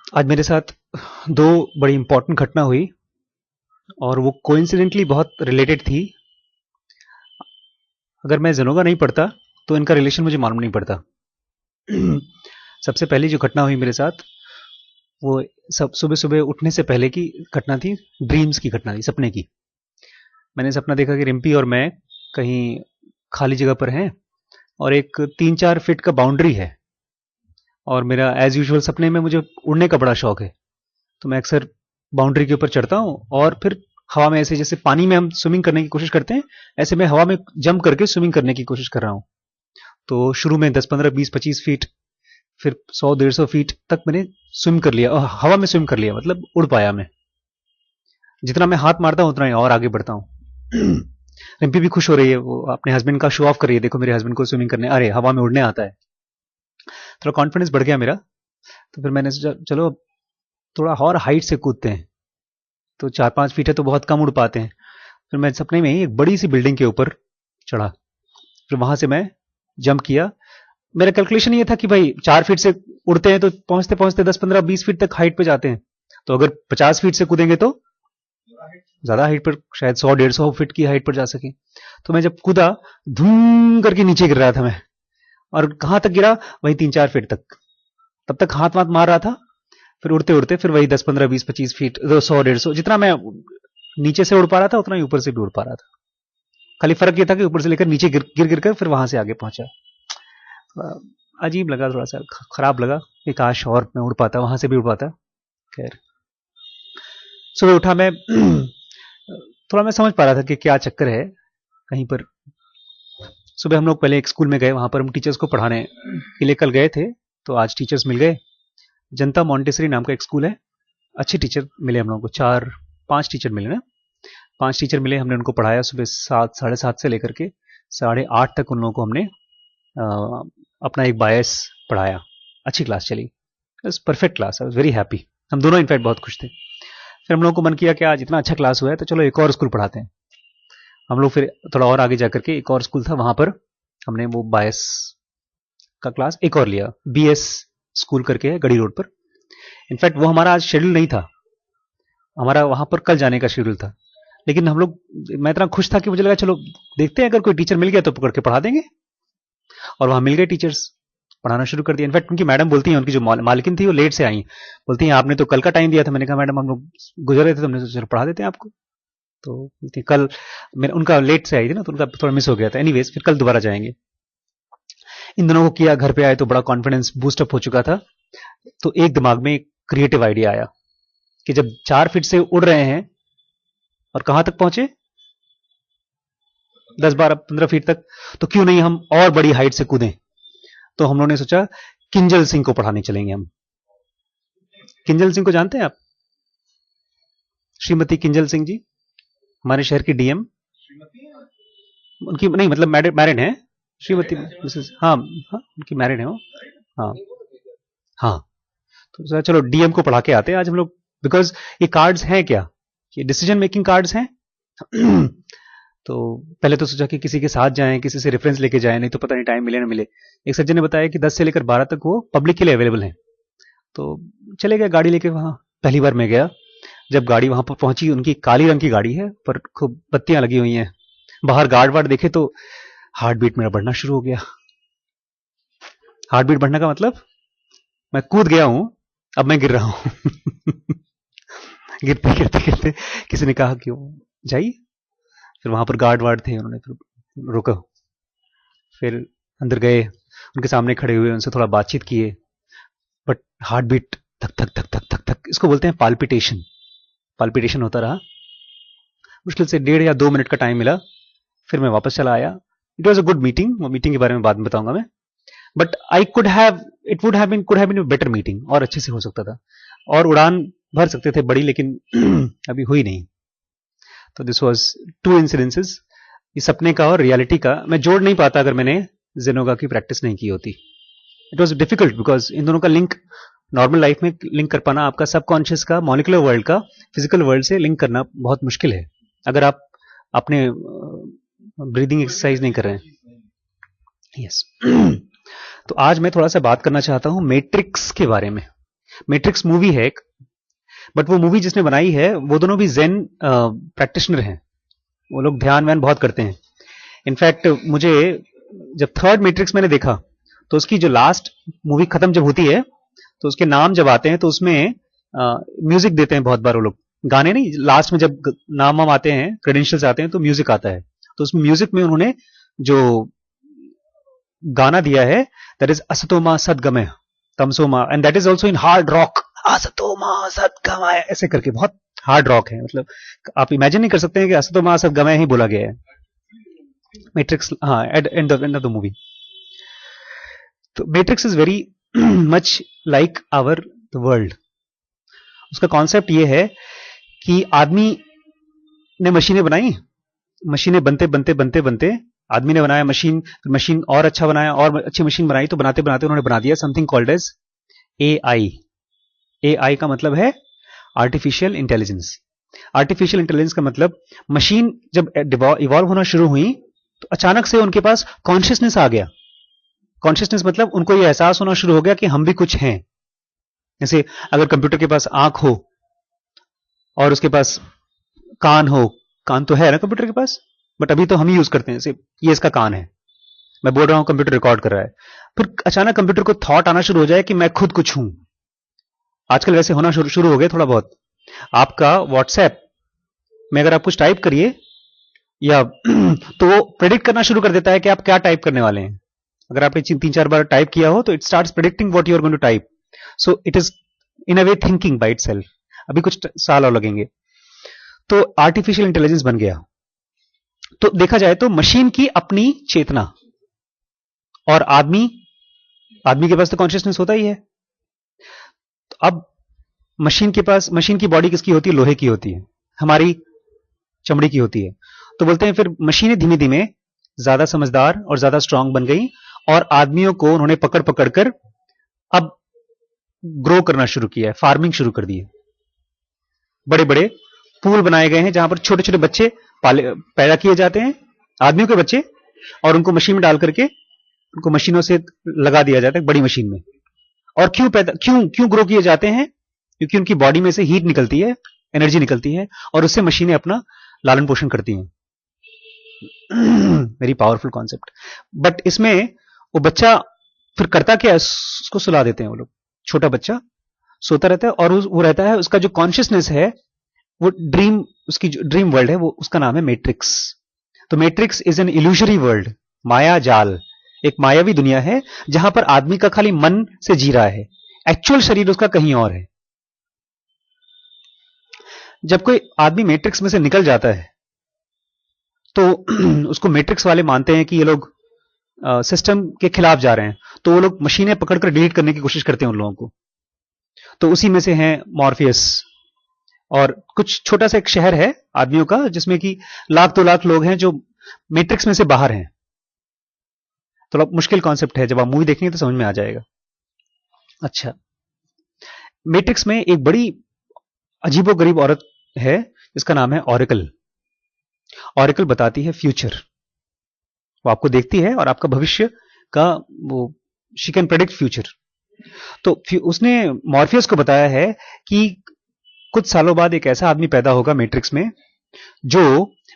आज मेरे साथ दो बड़ी इंपॉर्टेंट घटना हुई और वो कोइंसिडेंटली बहुत रिलेटेड थी। अगर मैं जेनोगा नहीं पढ़ता तो इनका रिलेशन मुझे मालूम नहीं पड़ता। सबसे पहली जो घटना हुई मेरे साथ वो सब सुबह सुबह उठने से पहले की घटना थी। ड्रीम्स की घटना थी, सपने की। मैंने सपना देखा कि रिम्पी और मैं कहीं खाली जगह पर हैं और एक 3-4 फीट का बाउंड्री है। और मेरा एज यूजुअल सपने में मुझे उड़ने का बड़ा शौक है, तो मैं अक्सर बाउंड्री के ऊपर चढ़ता हूँ और फिर हवा में ऐसे जैसे पानी में हम स्विमिंग करने की कोशिश करते हैं, ऐसे मैं हवा में जंप करके स्विमिंग करने की कोशिश कर रहा हूँ। तो शुरू में 10-15-20-25 फीट, फिर 100-150 फीट तक मैंने स्विम कर लिया, हवा में स्विम कर लिया, मतलब उड़ पाया मैं। जितना मैं हाथ मारता हूँ उतना ही और आगे बढ़ता हूँ। रिम्पी भी खुश हो रही है, वो अपने हस्बैंड का शो ऑफ कर रही है, देखो मेरे हस्बैंड को स्विमिंग करने, अरे हवा में उड़ने आता है। थोड़ा कॉन्फिडेंस बढ़ गया मेरा। तो फिर मैंने सोचा चलो थोड़ा और हाइट से कूदते हैं। तो 4-5 फीट है तो बहुत कम उड़ पाते हैं। फिर मैं सपने में ही एक बड़ी सी बिल्डिंग के ऊपर चढ़ा, फिर वहां से मैं जंप किया। मेरा कैलकुलेशन ये था कि भाई 4 फीट से उड़ते हैं तो पहुंचते पहुंचते 10-15-20 फीट तक हाइट पे जाते हैं, तो अगर 50 फीट से कूदेंगे तो ज्यादा हाइट पर, शायद 100-150 फीट की हाइट पर जा सके। तो मैं जब कूदा, धूम करके नीचे गिर रहा था मैं। और कहां तक गिरा? वही 3-4 फीट तक। तब तक हाथ वाथ मार रहा था। फिर उड़ते उड़ते फिर वही 10-15-20-25 फीट, 100-150, जितना मैं नीचे से उड़ पा रहा था उतना ही ऊपर से भी उड़ पा रहा था। खाली फर्क ये था कि ऊपर से लेकर नीचे गिर गिर गिर कर फिर वहां से आगे पहुंचा। अजीब लगा, थोड़ा सा खराब लगा कि काश और मैं उड़ पाता, वहां से भी उड़ पाता। खैर, सुबह उठा मैं थोड़ा मैं समझ पा रहा था कि क्या चक्कर है कहीं पर। सुबह हम लोग पहले एक स्कूल में गए, वहां पर हम टीचर्स को पढ़ाने के लिए कल गए थे। तो आज टीचर्स मिल गए। जनता मॉन्टेसरी नाम का एक स्कूल है। अच्छे टीचर मिले हम लोगों को, 4-5 टीचर मिले ना। 5 टीचर मिले, हमने उनको पढ़ाया सुबह 7, 7:30 से लेकर के 8:30 तक। उन लोगों को हमने अपना एक बायस पढ़ाया। अच्छी क्लास चली, perfect class, I was very happy. हम दोनों इनफैक्ट बहुत खुश थे। फिर हम लोगों को मन किया कि आज इतना अच्छा क्लास हुआ है तो चलो एक और स्कूल पढ़ाते हैं। हम लोग फिर थोड़ा और आगे जाकर के एक और स्कूल था, वहां पर हमने वो बायस का क्लास एक और लिया। BS स्कूल करके है गढ़ी रोड पर। इनफैक्ट वो हमारा आज शेड्यूल नहीं था, हमारा वहां पर कल जाने का शेड्यूल था। लेकिन हम लोग, मैं इतना खुश था कि मुझे लगा चलो देखते हैं, अगर कोई टीचर मिल गया तो पकड़ के पढ़ा देंगे। और वहां मिल गए टीचर्स, पढ़ाना शुरू कर दिया। इनफैक्ट उनकी मैडम बोलती हैं, उनकी जो मालकिन थी वो लेट से आई, बोलती हैं आपने तो कल का टाइम दिया था। मैंने कहा मैडम हम लोग गुजर रहे थे तो हमने सोचा चलो पढ़ा देते हैं आपको। तो बोलती कल, उनका लेट से आई थी ना तो उनका थोड़ा मिस हो गया था। एनीवेज फिर कल दोबारा जाएंगे। इन दोनों को किया, घर पे आए तो बड़ा कॉन्फिडेंस बूस्ट अप हो चुका था। तो एक दिमाग में एक क्रिएटिव आइडिया आया कि जब 4 फीट से उड़ रहे हैं और कहां तक पहुंचे, 10-12-15 फीट तक, तो क्यों नहीं हम और बड़ी हाइट से कूदें। तो हम लोगों ने सोचा किंजल सिंह को पढ़ाने चलेंगे हम। किंजल सिंह को जानते हैं आप? श्रीमती किंजल सिंह जी, हमारे शहर की DM। उनकी नहीं, मतलब मैरिड है श्रीमती मिसेस, हाँ हाँ उनकी मैरिड है वो। हाँ हाँ। तो सोचा चलो DM को पढ़ा के आते हैं आज हम लोग, बिकॉज ये कार्ड्स हैं क्या, ये डिसीजन मेकिंग कार्ड्स हैं। तो पहले तो सोचा कि किसी के साथ जाएं, किसी से रेफरेंस लेके जाएं, नहीं तो पता नहीं टाइम मिले ना मिले। एक सज्जन ने बताया कि 10 से लेकर 12 तक वो पब्लिक के लिए अवेलेबल हैं। तो चले गए गाड़ी लेके वहां। पहली बार मैं गया, जब गाड़ी वहां पर पहुंची, उनकी काली रंग की गाड़ी है पर खूब बत्तियां लगी हुई हैं। बाहर गार्ड वार्ड देखे तो हार्ट बीट मेरा बढ़ना शुरू हो गया। हार्ट बीट बढ़ने का मतलब, मैं कूद गया हूं, अब मैं गिर रहा हूं। गिरते गिरते गिरते किसी ने कहा कि जाइए। फिर वहां पर गार्ड वार्ड थे, उन्होंने फिर रोका। फिर अंदर गए, उनके सामने खड़े हुए, उनसे थोड़ा बातचीत किए। बट हार्ट बीट धक धक धक धक धक धक, इसको बोलते हैं पाल्पिटेशन। पाल्पिटेशन होता रहा। मुश्किल से 1.5 या 2 मिनट का टाइम मिला, फिर मैं वापस चला आया। It was a good meeting, वो मीटिंग के बारे में बाद में बताऊंगा मैं। But I could have, it would have been better meeting, और अच्छे से हो सकता था और उड़ान भर सकते थे बड़ी, लेकिन अभी हुई नहीं। तो दिस वॉज 2 इंसिडेंसेस, ये सपने का और रियलिटी का। मैं जोड़ नहीं पाता अगर मैंने जेनोगा की प्रैक्टिस नहीं की होती। It was difficult because in दोनों का लिंक नॉर्मल लाइफ में लिंक कर पाना, आपका सबकॉन्शियस का मॉलिकुलर वर्ल्ड का फिजिकल वर्ल्ड से लिंक करना बहुत मुश्किल है अगर आप अपने ब्रीदिंग एक्सरसाइज नहीं कर रहे हैं। यस। तो आज मैं थोड़ा सा बात करना चाहता हूं मैट्रिक्स के बारे में। मैट्रिक्स मूवी है एक, बट वो मूवी जिसने बनाई है वो दोनों भी जेन प्रैक्टिशनर हैं। वो लोग ध्यान व्यान बहुत करते हैं। इनफैक्ट मुझे जब थर्ड मैट्रिक्स मैंने देखा तो उसकी जो लास्ट मूवी खत्म जब होती है तो उसके नाम जब आते हैं तो उसमें म्यूजिक देते हैं बहुत बार वो लोग, गाने नहीं, लास्ट में जब नाम वाम आते हैं, क्रेडेंशियल्स आते हैं तो म्यूजिक आता है। तो उसमें म्यूजिक में उन्होंने जो गाना दिया है दैट इज असतोमा सदगमय तमसोमा, and that is also in hard rock, असतोमा सदगमय ऐसे करके, बहुत हार्ड रॉक है। मतलब आप इमेजिन नहीं कर सकते हैं कि असतोमा सदगमय ही बोला गया है मैट्रिक्स, हाँ, एंड ऑफ द मूवी। तो Matrix is very much like our the world. उसका कॉन्सेप्ट ये है कि आदमी ने मशीनें बनाई, मशीनें बनते बनते बनते बनते आदमी ने बनाया मशीन, मशीन और अच्छा बनाया और अच्छी मशीन बनाई, तो बनाते बनाते उन्होंने बना दिया something called as AI. AI का मतलब है आर्टिफिशियल इंटेलिजेंस। आर्टिफिशियल इंटेलिजेंस का मतलब मशीन जब इवॉल्व होना शुरू हुई तो अचानक से उनके पास कॉन्शियसनेस आ गया। कॉन्शियसनेस मतलब उनको यह एहसास होना शुरू हो गया कि हम भी कुछ हैं। जैसे अगर कंप्यूटर के पास आंख हो और उसके पास कान हो, कान तो है ना कंप्यूटर के पास, बट अभी तो हम ही यूज करते हैं, जैसे ये इसका कान है, मैं बोल रहा हूं कंप्यूटर रिकॉर्ड कर रहा है। फिर अचानक कंप्यूटर को थॉट आना शुरू हो जाए कि मैं खुद कुछ हूं। आजकल वैसे होना शुरू हो गया थोड़ा बहुत। आपका व्हाट्सएप में अगर आप कुछ टाइप करिए या तो वो प्रेडिक्ट करना शुरू कर देता है कि आप क्या टाइप करने वाले हैं। अगर आपने 3-4 बार टाइप किया हो तो it starts predicting what you are going to type. So it is in a way thinking by itself. अभी कुछ साल और लगेंगे। तो आर्टिफिशियल इंटेलिजेंस बन गया। तो देखा जाए तो मशीन की अपनी चेतना, और आदमी के पास तो कॉन्शियसनेस होता ही है। तो अब मशीन के पास, मशीन की बॉडी किसकी होती है? लोहे की होती है, हमारी चमड़ी की होती है। तो बोलते हैं फिर मशीनें धीमे धीमे ज्यादा समझदार और ज्यादा स्ट्रांग बन गई और आदमियों को उन्होंने पकड़ पकड़ कर अब ग्रो करना शुरू किया है, फार्मिंग शुरू कर दी है। बड़े बड़े पूल बनाए गए हैं जहां पर छोटे छोटे बच्चे पैदा किए जाते हैं, आदमियों के बच्चे, और उनको मशीन में डाल करके उनको मशीनों से लगा दिया जाता है बड़ी मशीन में। और क्यों ग्रो किए जाते हैं? क्योंकि उनकी बॉडी में से हीट निकलती है, एनर्जी निकलती है, और उससे मशीनें अपना लालन पोषण करती हैं। Very powerful concept. बट इसमें वो बच्चा फिर करता क्या है? उसको सुला देते हैं वो लोग। छोटा बच्चा सोता रहता है और वो रहता है, उसका जो कॉन्शियसनेस है वो ड्रीम, उसकी जो ड्रीम वर्ल्ड है वो, उसका नाम है मैट्रिक्स। तो Matrix is an illusory world, माया जाल, एक मायावी दुनिया है जहां पर आदमी का खाली मन से जी रहा है, एक्चुअल शरीर उसका कहीं और है। जब कोई आदमी मैट्रिक्स में से निकल जाता है तो उसको मैट्रिक्स वाले मानते हैं कि ये लोग सिस्टम के खिलाफ जा रहे हैं, तो वो लोग मशीनें पकड़कर डिलीट करने की कोशिश करते हैं उन लोगों को। तो उसी में से हैं मॉर्फियस, और कुछ छोटा सा एक शहर है आदमियों का जिसमें कि 1,00,000-2,00,000 लोग हैं जो मैट्रिक्स में से बाहर हैं। थोड़ा मुश्किल कॉन्सेप्ट है, जब आप मूवी देखेंगे तो समझ में आ जाएगा। अच्छा, मैट्रिक्स में एक बड़ी अजीबोगरीब औरत है जिसका नाम है ऑरेकल। ऑरेकल बताती है फ्यूचर, वो आपको देखती है और आपका भविष्य का वो, शी कैन प्रेडिक्ट फ्यूचर। तो उसने मॉर्फियस को बताया है कि कुछ सालों बाद एक ऐसा आदमी पैदा होगा मैट्रिक्स में जो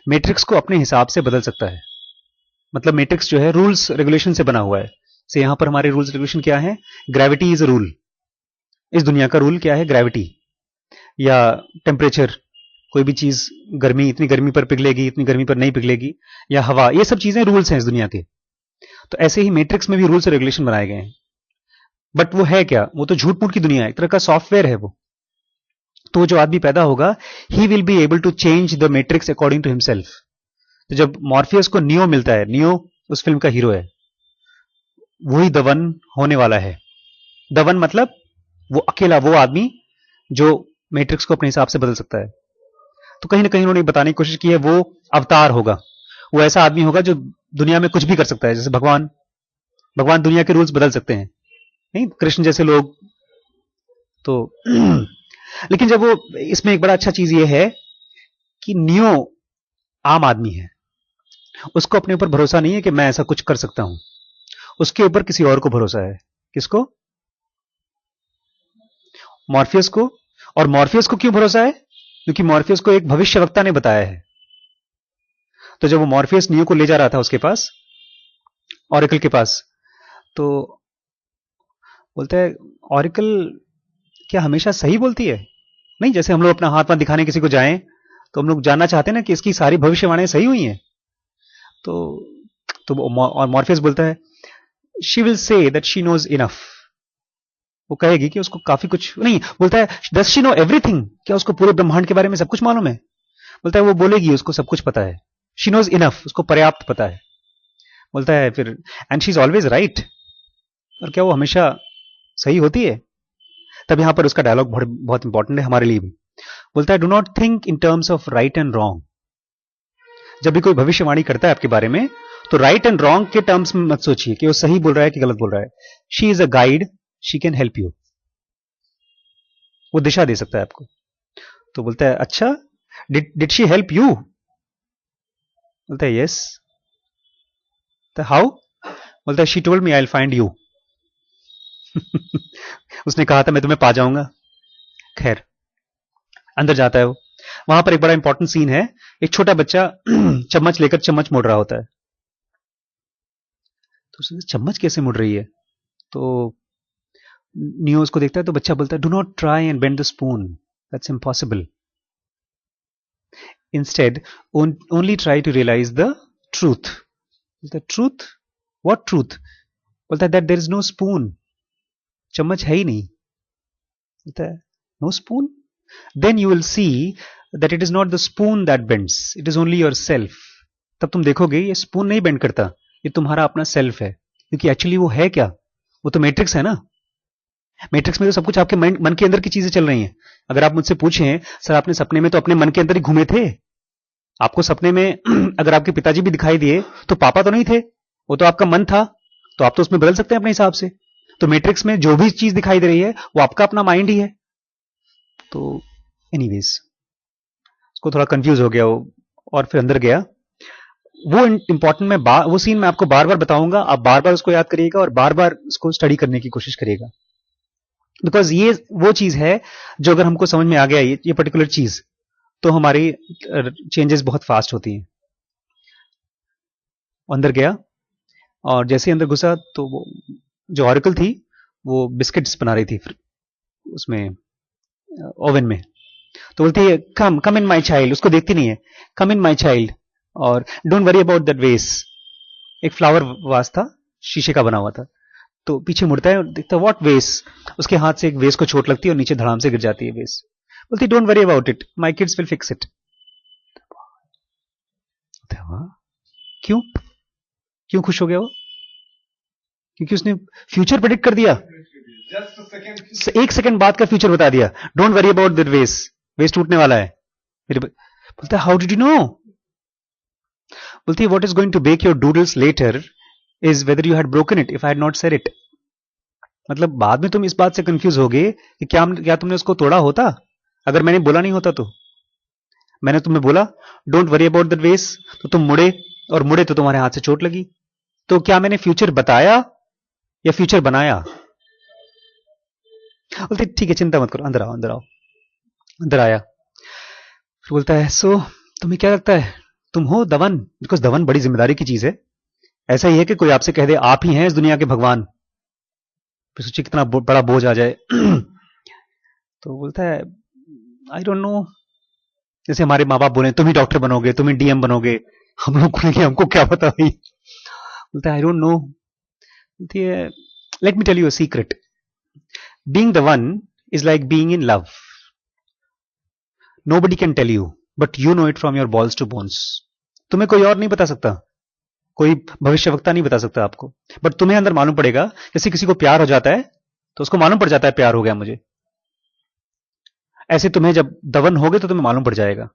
मैट्रिक्स को अपने हिसाब से बदल सकता है। मतलब मैट्रिक्स जो है रूल्स रेगुलेशन से बना हुआ है। से यहां पर हमारे रूल्स रेगुलेशन क्या है? Gravity is a rule. इस दुनिया का रूल क्या है? ग्रेविटी, या टेम्परेचर, कोई भी चीज गर्मी, इतनी गर्मी पर पिघलेगी, इतनी गर्मी पर नहीं पिघलेगी, या हवा, ये सब चीजें रूल्स हैं इस दुनिया के। तो ऐसे ही मैट्रिक्स में भी रूल्स और रेगुलेशन बनाए गए हैं। बट वो है क्या? वो तो झूठ मूठ की दुनिया है, एक तरह का सॉफ्टवेयर है वो। तो जो आदमी पैदा होगा, he will be able to change the Matrix according to himself. तो जब मॉर्फियस को नियो मिलता है, नियो उस फिल्म का हीरो है, वही द वन होने वाला है। द वन मतलब वो अकेला, वो आदमी जो मैट्रिक्स को अपने हिसाब से बदल सकता है। तो कहीं ना कहीं उन्होंने बताने की कोशिश की है वो अवतार होगा, वो ऐसा आदमी होगा जो दुनिया में कुछ भी कर सकता है। जैसे भगवान दुनिया के रूल्स बदल सकते हैं, नहीं, कृष्ण जैसे लोग तो लेकिन जब वो, इसमें एक बड़ा अच्छा चीज ये है कि नियो आम आदमी है, उसको अपने ऊपर भरोसा नहीं है कि मैं ऐसा कुछ कर सकता हूं, उसके ऊपर किसी और को भरोसा है। किसको? मॉर्फियस को। और मॉर्फियस को क्यों भरोसा है? क्योंकि मॉर्फियस को एक भविष्यवक्ता ने बताया है। तो जब वो मॉर्फियस नियो को ले जा रहा था उसके पास, ऑरिकल के पास, तो बोलता है ऑरिकल क्या हमेशा सही बोलती है? नहीं, जैसे हम लोग अपना हाथ दिखाने किसी को जाएं तो हम लोग जानना चाहते हैं ना कि इसकी सारी भविष्यवाणियां सही हुई हैं। तो मॉर्फियस बोलता है she will say that she knows enough. वो कहेगी कि उसको काफी कुछ नहीं। बोलता है डज शी नो एवरीथिंग, क्या उसको पूरे ब्रह्मांड के बारे में सब कुछ मालूम है? बोलता है वो बोलेगी उसको सब कुछ पता है। शी नोज इनफ, उसको पर्याप्त पता है। बोलता है फिर and she is always right, और क्या वो हमेशा सही होती है? तब यहां पर उसका डायलॉग बहुत इंपॉर्टेंट है हमारे लिए भी। बोलता है do not think in terms of right and wrong. जब भी कोई भविष्यवाणी करता है आपके बारे में तो राइट एंड रॉन्ग के टर्म्स में मत सोचिए कि वो सही बोल रहा है कि गलत बोल रहा है। She is a guide, she can help you. वो दिशा दे सकता है आपको। तो बोलता है अच्छा, डिड शी हेल्प यू? बोलता है यस। तो हाउ? बोलता है she told me I will find you. उसने कहा था मैं तुम्हें पा जाऊंगा। खैर, अंदर जाता है वो। वहां पर एक बड़ा इंपॉर्टेंट सीन है। एक छोटा बच्चा चम्मच लेकर चम्मच मोड़ रहा होता है। तो उसने चम्मच कैसे मुड़ रही है? तो नियो उसको देखता है तो बच्चा बोलता है do not try and bend the spoon, that's impossible. Instead only try to realise the truth. Truth? What truth? बोलता है that there is no spoon. चम्मच है ही नहीं। बोलता है no spoon? Then you will see that it is not the spoon that bends, it is only your self. तब तुम देखोगे ये स्पून नहीं बेंड करता, ये तुम्हारा अपना सेल्फ है। क्योंकि एक्चुअली वो है क्या? वो तो मैट्रिक्स है ना। मैट्रिक्स में तो सब कुछ आपके मन के अंदर की चीजें चल रही हैं। अगर आप मुझसे पूछें सर आपने सपने में तो अपने मन के अंदर ही घूमे थे, आपको सपने में अगर आपके पिताजी भी दिखाई दिए तो पापा तो नहीं थे, वो तो आपका मन था। तो आप तो उसमें बदल सकते हैं अपने हिसाब से। तो मैट्रिक्स में जो भी चीज दिखाई दे रही है वो आपका अपना माइंड ही है। तो एनीवेज उसको थोड़ा कंफ्यूज हो गया वो, और फिर अंदर गया। वो इंपॉर्टेंट मैं वो सीन मैं आपको बार बार बताऊंगा, आप बार बार उसको याद करिएगा और बार बार उसको स्टडी करने की कोशिश करिएगा। बिकॉज ये वो चीज है जो अगर हमको समझ में आ गया ये पर्टिकुलर चीज, तो हमारी चेंजेस बहुत फास्ट होती हैं। अंदर गया और जैसे ही अंदर घुसा तो वो जो ऑरिकल थी वो बिस्किट्स बना रही थी फिर उसमें ओवन में। तो बोलती है कम कम इन माई चाइल्ड, उसको देखती नहीं है, कम इन माई चाइल्ड और डोंट वरी अबाउट दैट वेस। एक फ्लावर वास था, शीशे का बना हुआ था। तो पीछे मुड़ता है और देखता है व्हाट वेस। उसके हाथ से एक वेस को चोट लगती है और नीचे धड़ाम से गिर जाती है वेस। बोलती don't worry about it, my kids will fix it. क्यों क्यों खुश हो गया वो? क्योंकि उसने फ्यूचर प्रेडिक्ट कर दिया। एक सेकंड बाद का फ्यूचर बता दिया। डोंट वरी अबाउट दैट वेस, वेस टूटने वाला है। बोलता है हाउ डिड यू नो? बोलती है what is going to break your doodles later is whether you had broken it if I had not said it. मतलब बाद में तुम इस बात से कंफ्यूज होगे कि क्या तुमने उसको तोड़ा होता अगर मैंने बोला नहीं होता। तो मैंने तुम्हें बोला डोंट वरी अबाउट दैट वेस, तो तुम मुड़े और मुड़े तो तुम्हारे हाथ से चोट लगी। तो क्या मैंने फ्यूचर बताया या फ्यूचर बनाया? बोलते ठीक है चिंता मत करो, अंदर आओ अंदर आओ। अंदर आया फिर बोलता है सो तुम्हें क्या लगता है तुम हो दवन? बिकॉज दवन बड़ी जिम्मेदारी की चीज है। ऐसा ही है कि कोई आपसे कह दे आप ही हैं इस दुनिया के भगवान, फिर सोचिए कितना बड़ा बोझ आ जाए। तो बोलता है आई डोंट नो। जैसे हमारे माँ बाप बोले तुम ही डॉक्टर बनोगे, तुम ही डीएम बनोगे, हम लोग बोलेंगे हमको क्या पता भाई। बोलता है आई डोंट नो। बोलती है let me tell you a secret, being the one is like being in love. Nobody can tell you but you know it from your balls to bones. तुम्हें कोई और नहीं बता सकता, कोई भविष्यवक्ता नहीं बता सकता आपको, बट तुम्हें अंदर मालूम पड़ेगा। जैसे किसी को प्यार हो जाता है तो उसको मालूम पड़ जाता है प्यार हो गया मुझे, ऐसे तुम्हें जब दवन होगे तो तुम्हें मालूम पड़ जाएगा।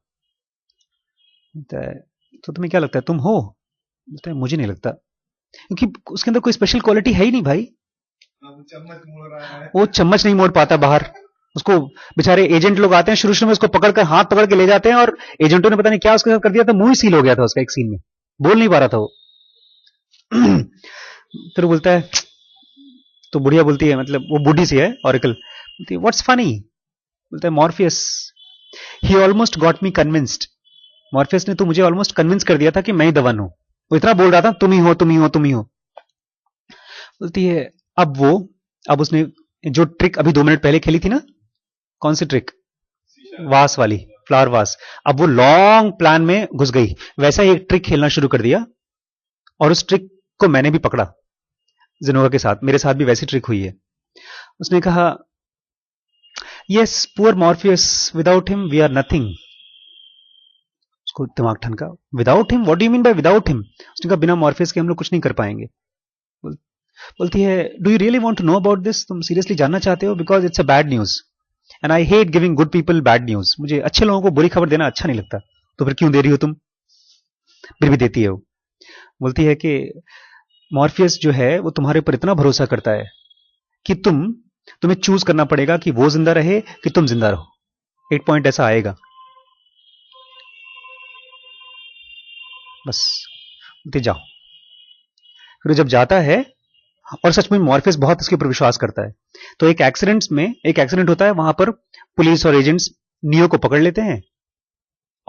तो तुम्हें क्या लगता है तुम हो? बोलता है मुझे नहीं लगता, क्योंकि उसके अंदर कोई स्पेशल क्वालिटी है ही नहीं भाई। वो चम्मच नहीं मोड़ पाता बाहर। उसको बेचारे एजेंट लोग आते हैं शुरू शुरू में उसको पकड़कर हाथ पकड़ के ले जाते हैं और एजेंटों ने पता नहीं क्या उसके साथ कर दिया था, मुंह ही सील हो गया था उसका एक सीन में, बोल नहीं पा रहा था वो। फिर बोलता है तो बुढ़िया बोलती है, मतलब वो बूढ़ी सी है ऑरिकल, व्हाट्स फनी? बोलता है Morpheus, he almost got me convinced. Morpheus ने तो मुझे ऑलमोस्ट कन्विंस कर दिया था कि मैं ही दवन हूं। वो इतना बोल रहा था तुम ही हो, तुम ही हो, तुम ही हो। बोलती है अब उसने जो ट्रिक अभी 2 मिनट पहले खेली थी ना, कौन सी ट्रिक? वास वाली, फ्लावर वास। अब वो लॉन्ग प्लान में घुस गई, वैसा ही एक ट्रिक खेलना शुरू कर दिया। और उस ट्रिक को मैंने भी पकड़ा जिनोगा के साथ, मेरे साथ भी वैसी ट्रिक हुई है। उसने कहा yes poor Morpheus, without him we are nothing. उसको दिमाग ठनका, without him, what do you mean by without him? उसने कहा बिना मॉर्फियस के हम लोग कुछ नहीं कर पाएंगे। बोलती है do you really want to know about this? तुम सीरियसली जानना चाहते हो? Because it's a bad news and I hate giving good people bad news. मुझे अच्छे लोगों को बुरी खबर देना अच्छा नहीं लगता। तो फिर क्यों दे रही हो तुम? फिर भी देती है वो। बोलती है कि मॉर्फियस जो है वो तुम्हारे ऊपर इतना भरोसा करता है कि तुम्हें चूज करना पड़ेगा कि वो जिंदा रहे कि तुम जिंदा रहो। एक पॉइंट ऐसा आएगा, बस बोलते जाओ। फिर जब जाता है, और सच में मॉर्फियस बहुत इसके ऊपर विश्वास करता है, तो एक एक्सीडेंट होता है, वहां पर पुलिस और एजेंट्स नियो को पकड़ लेते हैं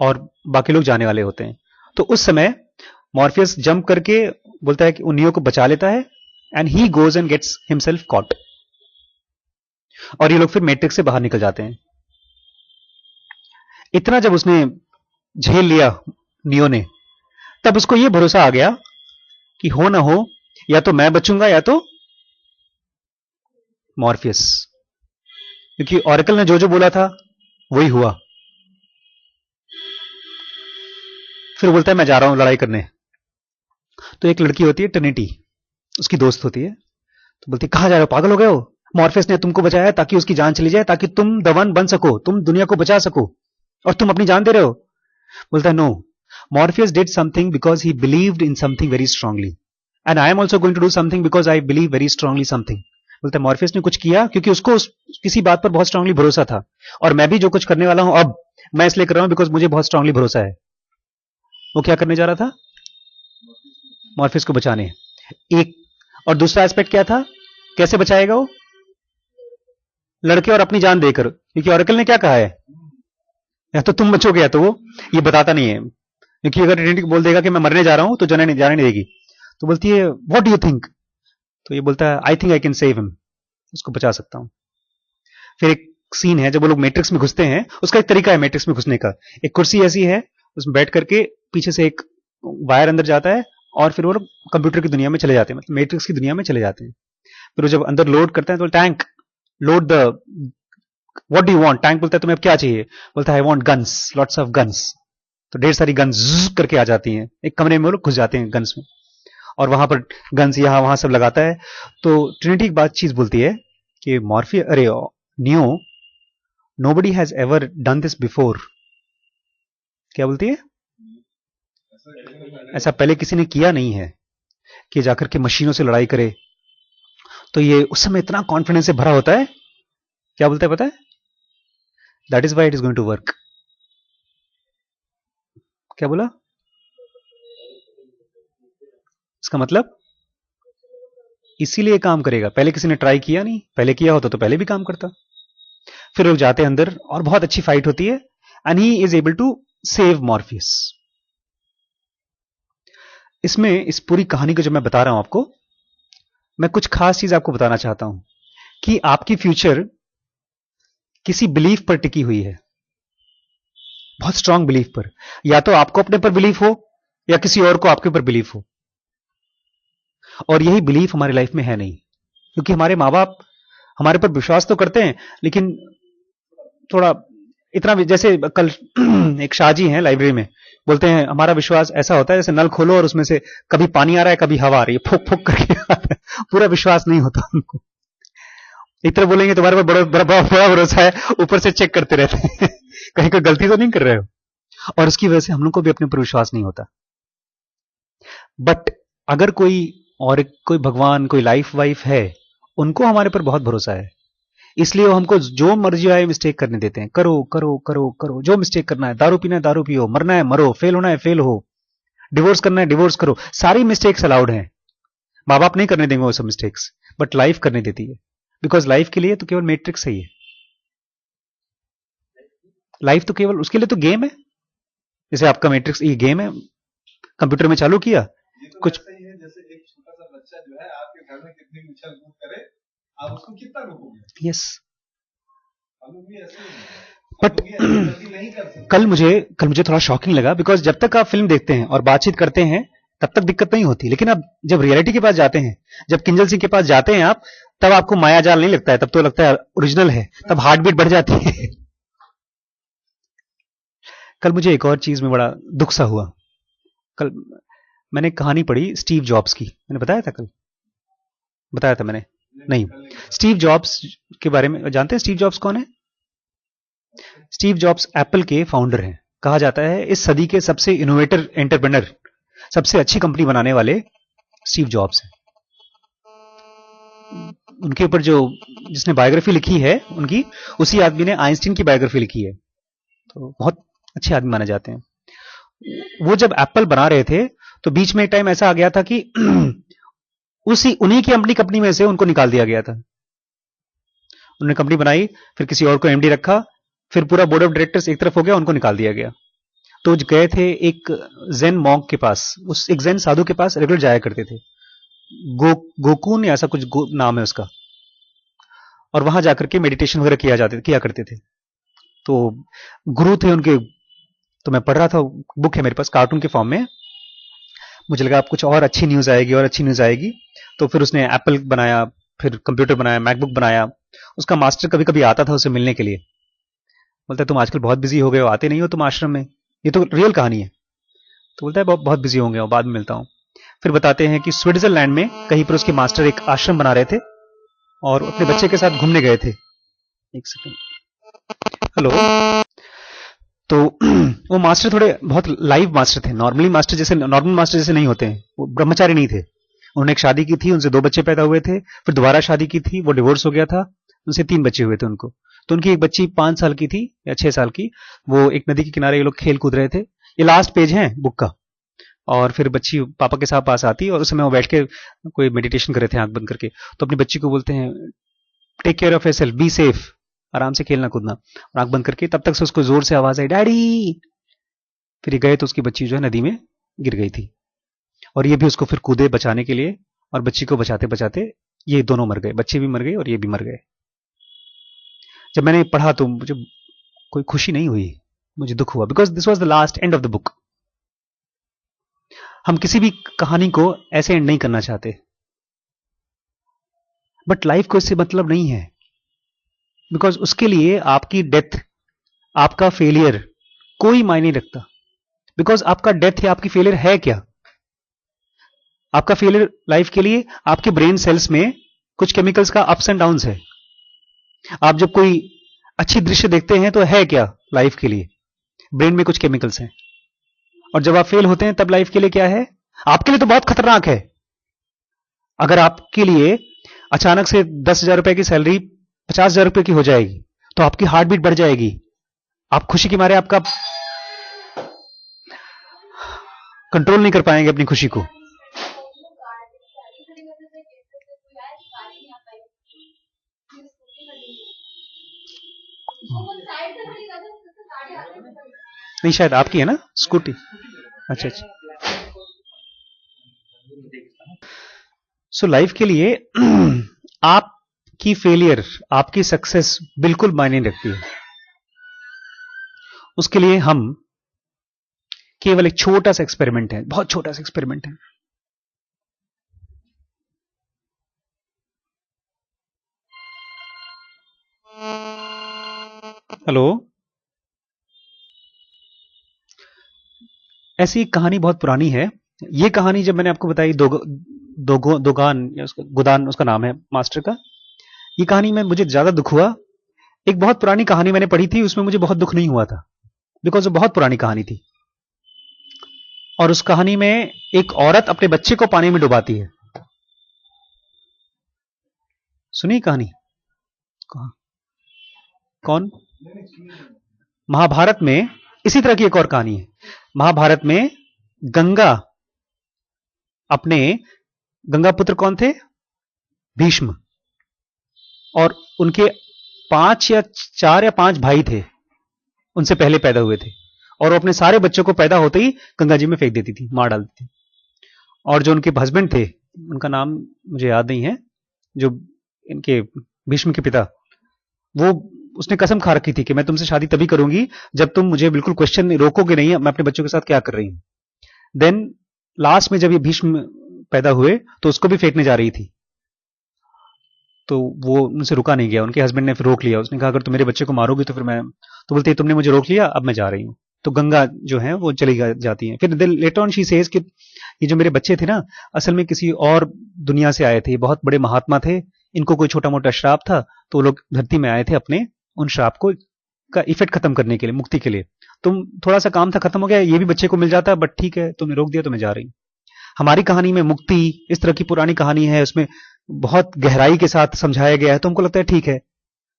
और बाकी लोग जाने वाले होते हैं। तो उस समय मॉर्फियस जंप करके बोलता है कि उन नियो को बचा लेता है and he goes and gets himself caught. और ये लोग फिर मैट्रिक्स से बाहर निकल जाते हैं। इतना जब उसने झेल लिया नियो ने, तब उसको यह भरोसा आ गया कि हो ना हो, या तो मैं बचूंगा या तो मॉर्फियस, क्योंकि ऑरेकल ने जो जो बोला था वही हुआ। फिर बोलता है मैं जा रहा हूं लड़ाई करने। तो एक लड़की होती है ट्रिनिटी, उसकी दोस्त होती है, तो बोलती है कहां जा रहे हो, पागल हो गए हो? मॉर्फियस ने तुमको बचाया ताकि उसकी जान चली जाए, ताकि तुम द वन बन सको, तुम दुनिया को बचा सको, और तुम अपनी जान दे रहे हो। बोलता है no, Morpheus did something because he believed in something very strongly and I am also going to do something because I believe very strongly something. बोलता है मॉर्फियस ने कुछ किया क्योंकि उसको किसी बात पर बहुत स्ट्रांगली भरोसा था, और मैं भी जो कुछ करने वाला हूं अब, मैं इसलिए कर रहा हूं बिकॉज मुझे बहुत स्ट्रांगली भरोसा है। वो क्या करने जा रहा था? मॉर्फियस को बचाने। एक और दूसरा एस्पेक्ट क्या था? कैसे बचाएगा वो? लड़के और अपनी जान देकर, क्योंकि ऑरेकल ने क्या कहा है, या तो तुम बचोगे या तो वो। ये बताता नहीं है, क्योंकि अगर ट्रिनिटी बोल देगा कि मैं मरने जा रहा हूं तो जाने नहीं देगी। तो बोलती है व्हाट डू यू थिंक? तो ये बोलता है I think I can save him, उसको बचा सकता हूं। फिर एक सीन है जब वो लोग मैट्रिक्स में घुसते हैं, उसका एक तरीका है मैट्रिक्स में घुसने का। एक कुर्सी ऐसी है, उसमें बैठ करके पीछे से एक वायर अंदर जाता है और फिर वो लोग कंप्यूटर की दुनिया में चले जाते हैं, मतलब मैट्रिक्स की दुनिया में चले जाते हैं। फिर वो जब अंदर लोड करते हैं तो tank load the what do you want? Tank बोलता है तुम्हें अब क्या चाहिए? बोलता है I want guns, lots of guns. तो ढेर सारी गन्स करके आ जाती हैं, एक कमरे में वो लोग घुस जाते हैं गन्स में, और वहां पर गन्स यहां वहां सब लगाता है। तो ट्रिनिटी एक बात चीज बोलती है कि मॉर्फी अरे neo, nobody has ever done this before. क्या बोलती है? ऐसा पहले किसी ने किया नहीं है कि जाकर के मशीनों से लड़ाई करे। तो ये उस समय इतना कॉन्फिडेंस से भरा होता है। क्या बोलता है पता है? That is why it is going to work. क्या बोला? इसका मतलब इसीलिए काम करेगा। पहले किसी ने ट्राई किया नहीं, पहले किया होता तो पहले भी काम करता। फिर लोग जाते हैं अंदर और बहुत अच्छी फाइट होती है and he is able to save Morpheus. इसमें इस पूरी कहानी को जब मैं बता रहा हूं आपको, मैं कुछ खास चीज आपको बताना चाहता हूं कि आपकी फ्यूचर किसी बिलीफ पर टिकी हुई है, बहुत स्ट्रांग बिलीफ पर। या तो आपको अपने पर बिलीफ हो या किसी और को आपके ऊपर बिलीफ हो, और यही बिलीफ हमारी लाइफ में है नहीं, क्योंकि हमारे माँ बाप हमारे पर विश्वास तो करते हैं, लेकिन थोड़ा इतना जैसे कल एक शाहजी हैं लाइब्रेरी में, बोलते हैं हमारा विश्वास ऐसा होता है जैसे नल खोलो और उसमें से कभी पानी आ रहा है कभी हवा आ रही है, फूक फूक करके आ रहा है, पूरा विश्वास नहीं होता उनको। एक तरह बोलेंगे तुम्हारे पर बड़ा भरोसा है, ऊपर से चेक करते रहते हैं कहीं कोई गलती तो नहीं कर रहे हो, और उसकी वजह से हम लोग को भी अपने ऊपर विश्वास नहीं होता। बट अगर कोई भगवान, कोई लाइफ वाइफ है, उनको हमारे पर बहुत भरोसा है, इसलिए वो हमको जो मर्जी आए मिस्टेक करने देते हैं। करो करो करो करो जो मिस्टेक करना है, दारू पीना है दारू पियो, मरना है मरो, फेल होना है फेल हो, डिवोर्स करना है डिवोर्स करो, सारी मिस्टेक्स अलाउड हैं। माँ बाप नहीं करने देंगे वो सब मिस्टेक्स, बट लाइफ करने देती है, बिकॉज लाइफ के लिए तो केवल मैट्रिक्स है। लाइफ तो केवल उसके लिए तो गेम है, जैसे आपका मैट्रिक्स ये गेम है, कंप्यूटर में चालू किया ये तो कुछ। वैसा ही है जैसे एक छोटा सा बच्चा जो है आपके घर में कितनी भी उछल कूद करे, आप उसको कितना रोकोगे? यस, हम लोग भी ऐसे ही हैं। हम बट लोग भी ऐसी गलती नहीं कर सकते। कल मुझे थोड़ा शॉकिंग लगा, बिकॉज जब तक आप फिल्म देखते हैं और बातचीत करते हैं तब तक दिक्कत नहीं होती, लेकिन अब जब रियलिटी के पास जाते हैं, जब किंजल सिंह के पास जाते हैं आप, तब आपको माया जाल नहीं लगता है, तब तो लगता है ओरिजिनल है, तब हार्ट बीट बढ़ जाती है। कल मुझे एक और चीज में बड़ा दुख सा हुआ। कल मैंने कहानी पढ़ी स्टीव जॉब्स की, मैंने बताया था कल, बताया था मैंने नहीं। स्टीव जॉब्स के बारे में जानते हैं? स्टीव जॉब्स कौन है? स्टीव जॉब्स एप्पल के फाउंडर हैं। कहा जाता है इस सदी के सबसे इनोवेटर एंटरप्रेनर, सबसे अच्छी कंपनी बनाने वाले स्टीव जॉब्स हैं। उनके ऊपर जो जिसने बायोग्राफी लिखी है उनकी, उसी आदमी ने आइंस्टीन की बायोग्राफी लिखी है, तो बहुत अच्छे आदमी माने जाते हैं। वो जब एप्पल बना रहे थे तो बीच में एक टाइम ऐसा आ गया था कि उन्हीं की अपनी कंपनी में से उनको निकाल दिया गया था। उन्होंने कंपनी बनाई, फिर किसी और को एमडी रखा, फिर पूरा बोर्ड ऑफ डायरेक्टर्स एक तरफ हो गया, उनको निकाल दिया गया। तो गए थे एक जेन मॉन्क के पास, उस एक जेन साधु के पास रेगुलर जाया करते थे, गोकून या ऐसा कुछ नाम है उसका, और वहां जाकर के मेडिटेशन वगैरह किया करते थे। तो गुरु थे उनके, तो मैं पढ़ रहा था, बुक है मेरे पास कार्टून के फॉर्म में, मुझे लगा अब कुछ और अच्छी न्यूज आएगी और अच्छी न्यूज आएगी। तो फिर उसने एप्पल बनाया, फिर कंप्यूटर बनाया, मैकबुक बनाया। उसका मास्टर कभी कभी आता था उसे मिलने के लिए, बोलता है तुम आजकल बहुत बिजी हो गए हो, आते नहीं हो तुम आश्रम में, ये तो रियल कहानी है। तो बोलता है बहुत बिजी हो गया हूं, बाद में मिलता हूं। फिर बताते हैं कि स्विट्जरलैंड में कहीं पर उसके मास्टर एक आश्रम बना रहे थे और अपने बच्चे के साथ घूमने गए थे। एक सेकंड, हेलो। तो वो मास्टर थोड़े बहुत लाइव मास्टर थे, नॉर्मल मास्टर जैसे नहीं होते हैं, वो ब्रह्मचारी नहीं थे। उन्होंने एक शादी की थी, उनसे 2 बच्चे पैदा हुए थे, फिर दोबारा शादी की थी, वो डिवोर्स हो गया था, उनसे 3 बच्चे हुए थे उनको। तो उनकी एक बच्ची 5 साल की थी या 6 साल की, वो एक नदी के किनारे ये लोग खेल कूद रहे थे। ये लास्ट पेज है बुक का। और फिर बच्ची पापा के साथ पास आती है और उस समय वो बैठ के कोई मेडिटेशन कर रहे थे आंख बंद करके, तो अपनी बच्ची को बोलते हैं take care of yourself, be safe, आराम से खेलना कूदना, और आंख बंद करके। तब तक से उसको जोर से आवाज आई डैडी। फिर ये गए तो उसकी बच्ची जो है नदी में गिर गई थी, और ये भी उसको फिर कूदे बचाने के लिए, और बच्ची को बचाते बचाते ये दोनों मर गए, बच्चे भी मर गए और ये भी मर गए। जब मैंने पढ़ा तो मुझे कोई खुशी नहीं हुई, मुझे दुख हुआ, because this was the last and of the book. हम किसी भी कहानी को ऐसे एंड नहीं करना चाहते, बट लाइफ को इससे मतलब नहीं है, बिकॉज उसके लिए आपकी डेथ, आपका फेलियर कोई मायने नहीं रखता। बिकॉज आपका डेथ या आपकी फेलियर है क्या? आपका फेलियर लाइफ के लिए आपके ब्रेन सेल्स में कुछ केमिकल्स का अप्स एंड डाउन्स है। आप जब कोई अच्छी दृश्य देखते हैं तो है क्या लाइफ के लिए? ब्रेन में कुछ केमिकल्स हैं। और जब आप फेल होते हैं तब लाइफ के लिए क्या है? आपके लिए तो बहुत खतरनाक है। अगर आपके लिए अचानक से 10,000 रुपए की सैलरी 50,000 रुपए की हो जाएगी तो आपकी हार्ट बीट बढ़ जाएगी, आप खुशी के मारे आपका कंट्रोल नहीं कर पाएंगे अपनी खुशी को। नहीं, शायद आपकी है ना स्कूटी। अच्छा अच्छा। सो लाइफ के लिए आपकी फेलियर, आपकी सक्सेस बिल्कुल मायने रखती है। उसके लिए हम केवल एक छोटा सा एक्सपेरिमेंट है, बहुत छोटा सा एक्सपेरिमेंट है। हेलो। ऐसी एक कहानी बहुत पुरानी है। ये कहानी जब मैंने आपको बताई, दोगान या गुदान उसका नाम है मास्टर का, ये कहानी में मुझे ज्यादा दुख हुआ। एक बहुत पुरानी कहानी मैंने पढ़ी थी, उसमें मुझे बहुत दुख नहीं हुआ था, बिकॉज वो बहुत पुरानी कहानी थी। और उस कहानी में एक औरत अपने बच्चे को पानी में डुबाती है। सुनिए कहानी। कौन? महाभारत में इसी तरह की एक और कहानी है। महाभारत में गंगा गंगा पुत्र कौन थे? भीष्म। और उनके 4 या 5 भाई थे। उनसे पहले पैदा हुए थे, और वो अपने सारे बच्चों को पैदा होते ही गंगा जी में फेंक देती थी, मार डालती थी। और जो उनके हस्बैंड थे, उनका नाम मुझे याद नहीं है, जो इनके भीष्म के पिता, वो उसने कसम खा रखी थी कि मैं तुमसे शादी तभी करूंगी जब तुम मुझे बिल्कुल क्वेश्चन रोकोगे नहीं मैं अपने बच्चों के साथ क्या कर रही हूं। देन लास्ट में जब ये भीष्म पैदा हुए तो उसको भी फेंकने जा रही थी, तो वो उनसे रुका नहीं गया, उनके हस्बैंड ने फिर रोक लिया। उसने कहा अगर तुम मेरे बच्चे को मारोगी तो फिर मैं, तो बोलती है तुमने मुझे रोक लिया, अब मैं जा रही हूं। तो गंगा जो है वो चली जाती है। फिर लेटर ऑन शी सेज कि ये जो मेरे बच्चे थे ना, असल में किसी और दुनिया से आए थे, बहुत बड़े महात्मा थे, इनको कोई छोटा मोटा श्राप था, तो वो लोग धरती में आए थे अपने उन श्राप को का इफेक्ट खत्म करने के लिए, मुक्ति के लिए। तुम थोड़ा सा काम था, खत्म हो गया, ये भी बच्चे को मिल जाता, बट ठीक है तुमने रोक दिया तो मैं जा रही हूं। हमारी कहानी में मुक्ति इस तरह की पुरानी कहानी है, उसमें बहुत गहराई के साथ समझाया गया है, तो हमको लगता है ठीक है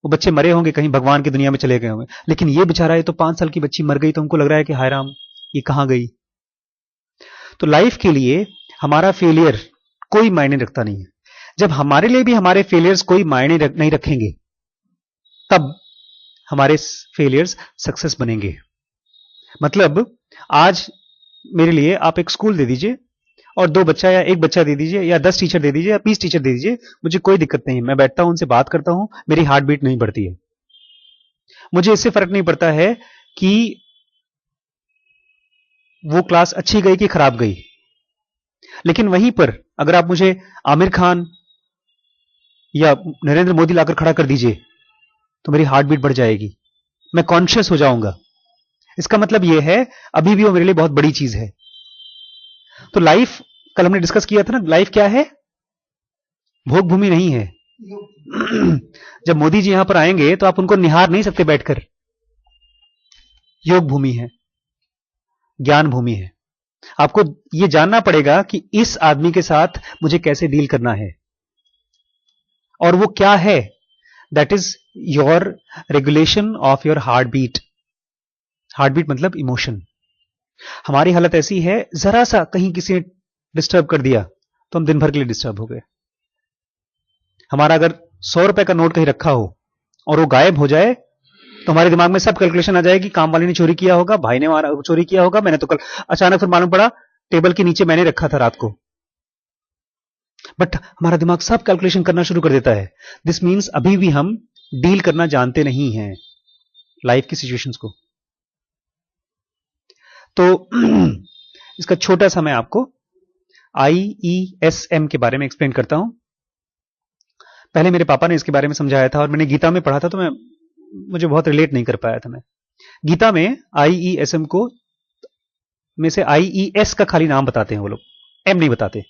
वो बच्चे मरे होंगे, कहीं भगवान की दुनिया में चले गए होंगे। लेकिन ये बेचारा, ये तो 5 साल की बच्ची मर गई, तो हमको लग रहा है कि हाय राम ये कहां गई। तो लाइफ के लिए हमारा फेलियर कोई मायने रखता नहीं है। जब हमारे लिए भी हमारे फेलियर्स कोई मायने नहीं रखेंगे, तब हमारे फेलियर्स सक्सेस बनेंगे। मतलब आज मेरे लिए आप एक स्कूल दे दीजिए और 2 बच्चा या 1 बच्चा दे दीजिए, या 10 टीचर दे दीजिए, या 20 टीचर दे दीजिए, मुझे कोई दिक्कत नहीं। मैं बैठता हूं, उनसे बात करता हूं, मेरी हार्ट बीट नहीं बढ़ती है। मुझे इससे फर्क नहीं पड़ता है कि वो क्लास अच्छी गई कि खराब गई। लेकिन वहीं पर अगर आप मुझे आमिर खान या नरेंद्र मोदी लाकर खड़ा कर दीजिए तो मेरी हार्ट बीट बढ़ जाएगी, मैं कॉन्शियस हो जाऊंगा। इसका मतलब यह है अभी भी वो मेरे लिए बहुत बड़ी चीज है। तो लाइफ, कल हमने डिस्कस किया था ना, लाइफ क्या है? भोग भूमि नहीं है। जब मोदी जी यहां पर आएंगे तो आप उनको निहार नहीं सकते बैठकर। योग भूमि है, ज्ञान भूमि है। आपको यह जानना पड़ेगा कि इस आदमी के साथ मुझे कैसे डील करना है, और वो क्या है। That is your regulation of your heart beat. Heart beat मतलब इमोशन। हमारी हालत ऐसी है, जरा सा कहीं किसी ने डिस्टर्ब कर दिया तो हम दिन भर के लिए डिस्टर्ब हो गए। हमारा अगर 100 रुपए का नोट कहीं रखा हो और वो गायब हो जाए तो हमारे दिमाग में सब कैलकुलेशन आ जाएगी, काम वाले ने चोरी किया होगा, भाई ने चोरी किया होगा, मैंने तो कल अचानक फिर मालूम पड़ा टेबल के नीचे मैंने रखा था रात को। बट हमारा दिमाग सब कैलकुलेशन करना शुरू कर देता है। दिस मीन्स अभी भी हम डील करना जानते नहीं हैं लाइफ की सिचुएशंस को। तो इसका छोटा सा मैं आपको IESM के बारे में एक्सप्लेन करता हूं। पहले मेरे पापा ने इसके बारे में समझाया था और मैंने गीता में पढ़ा था, तो मुझे बहुत रिलेट नहीं कर पाया था। मैं गीता में IESM को में से IES का खाली नाम बताते हैं वो लोग, एम नहीं बताते।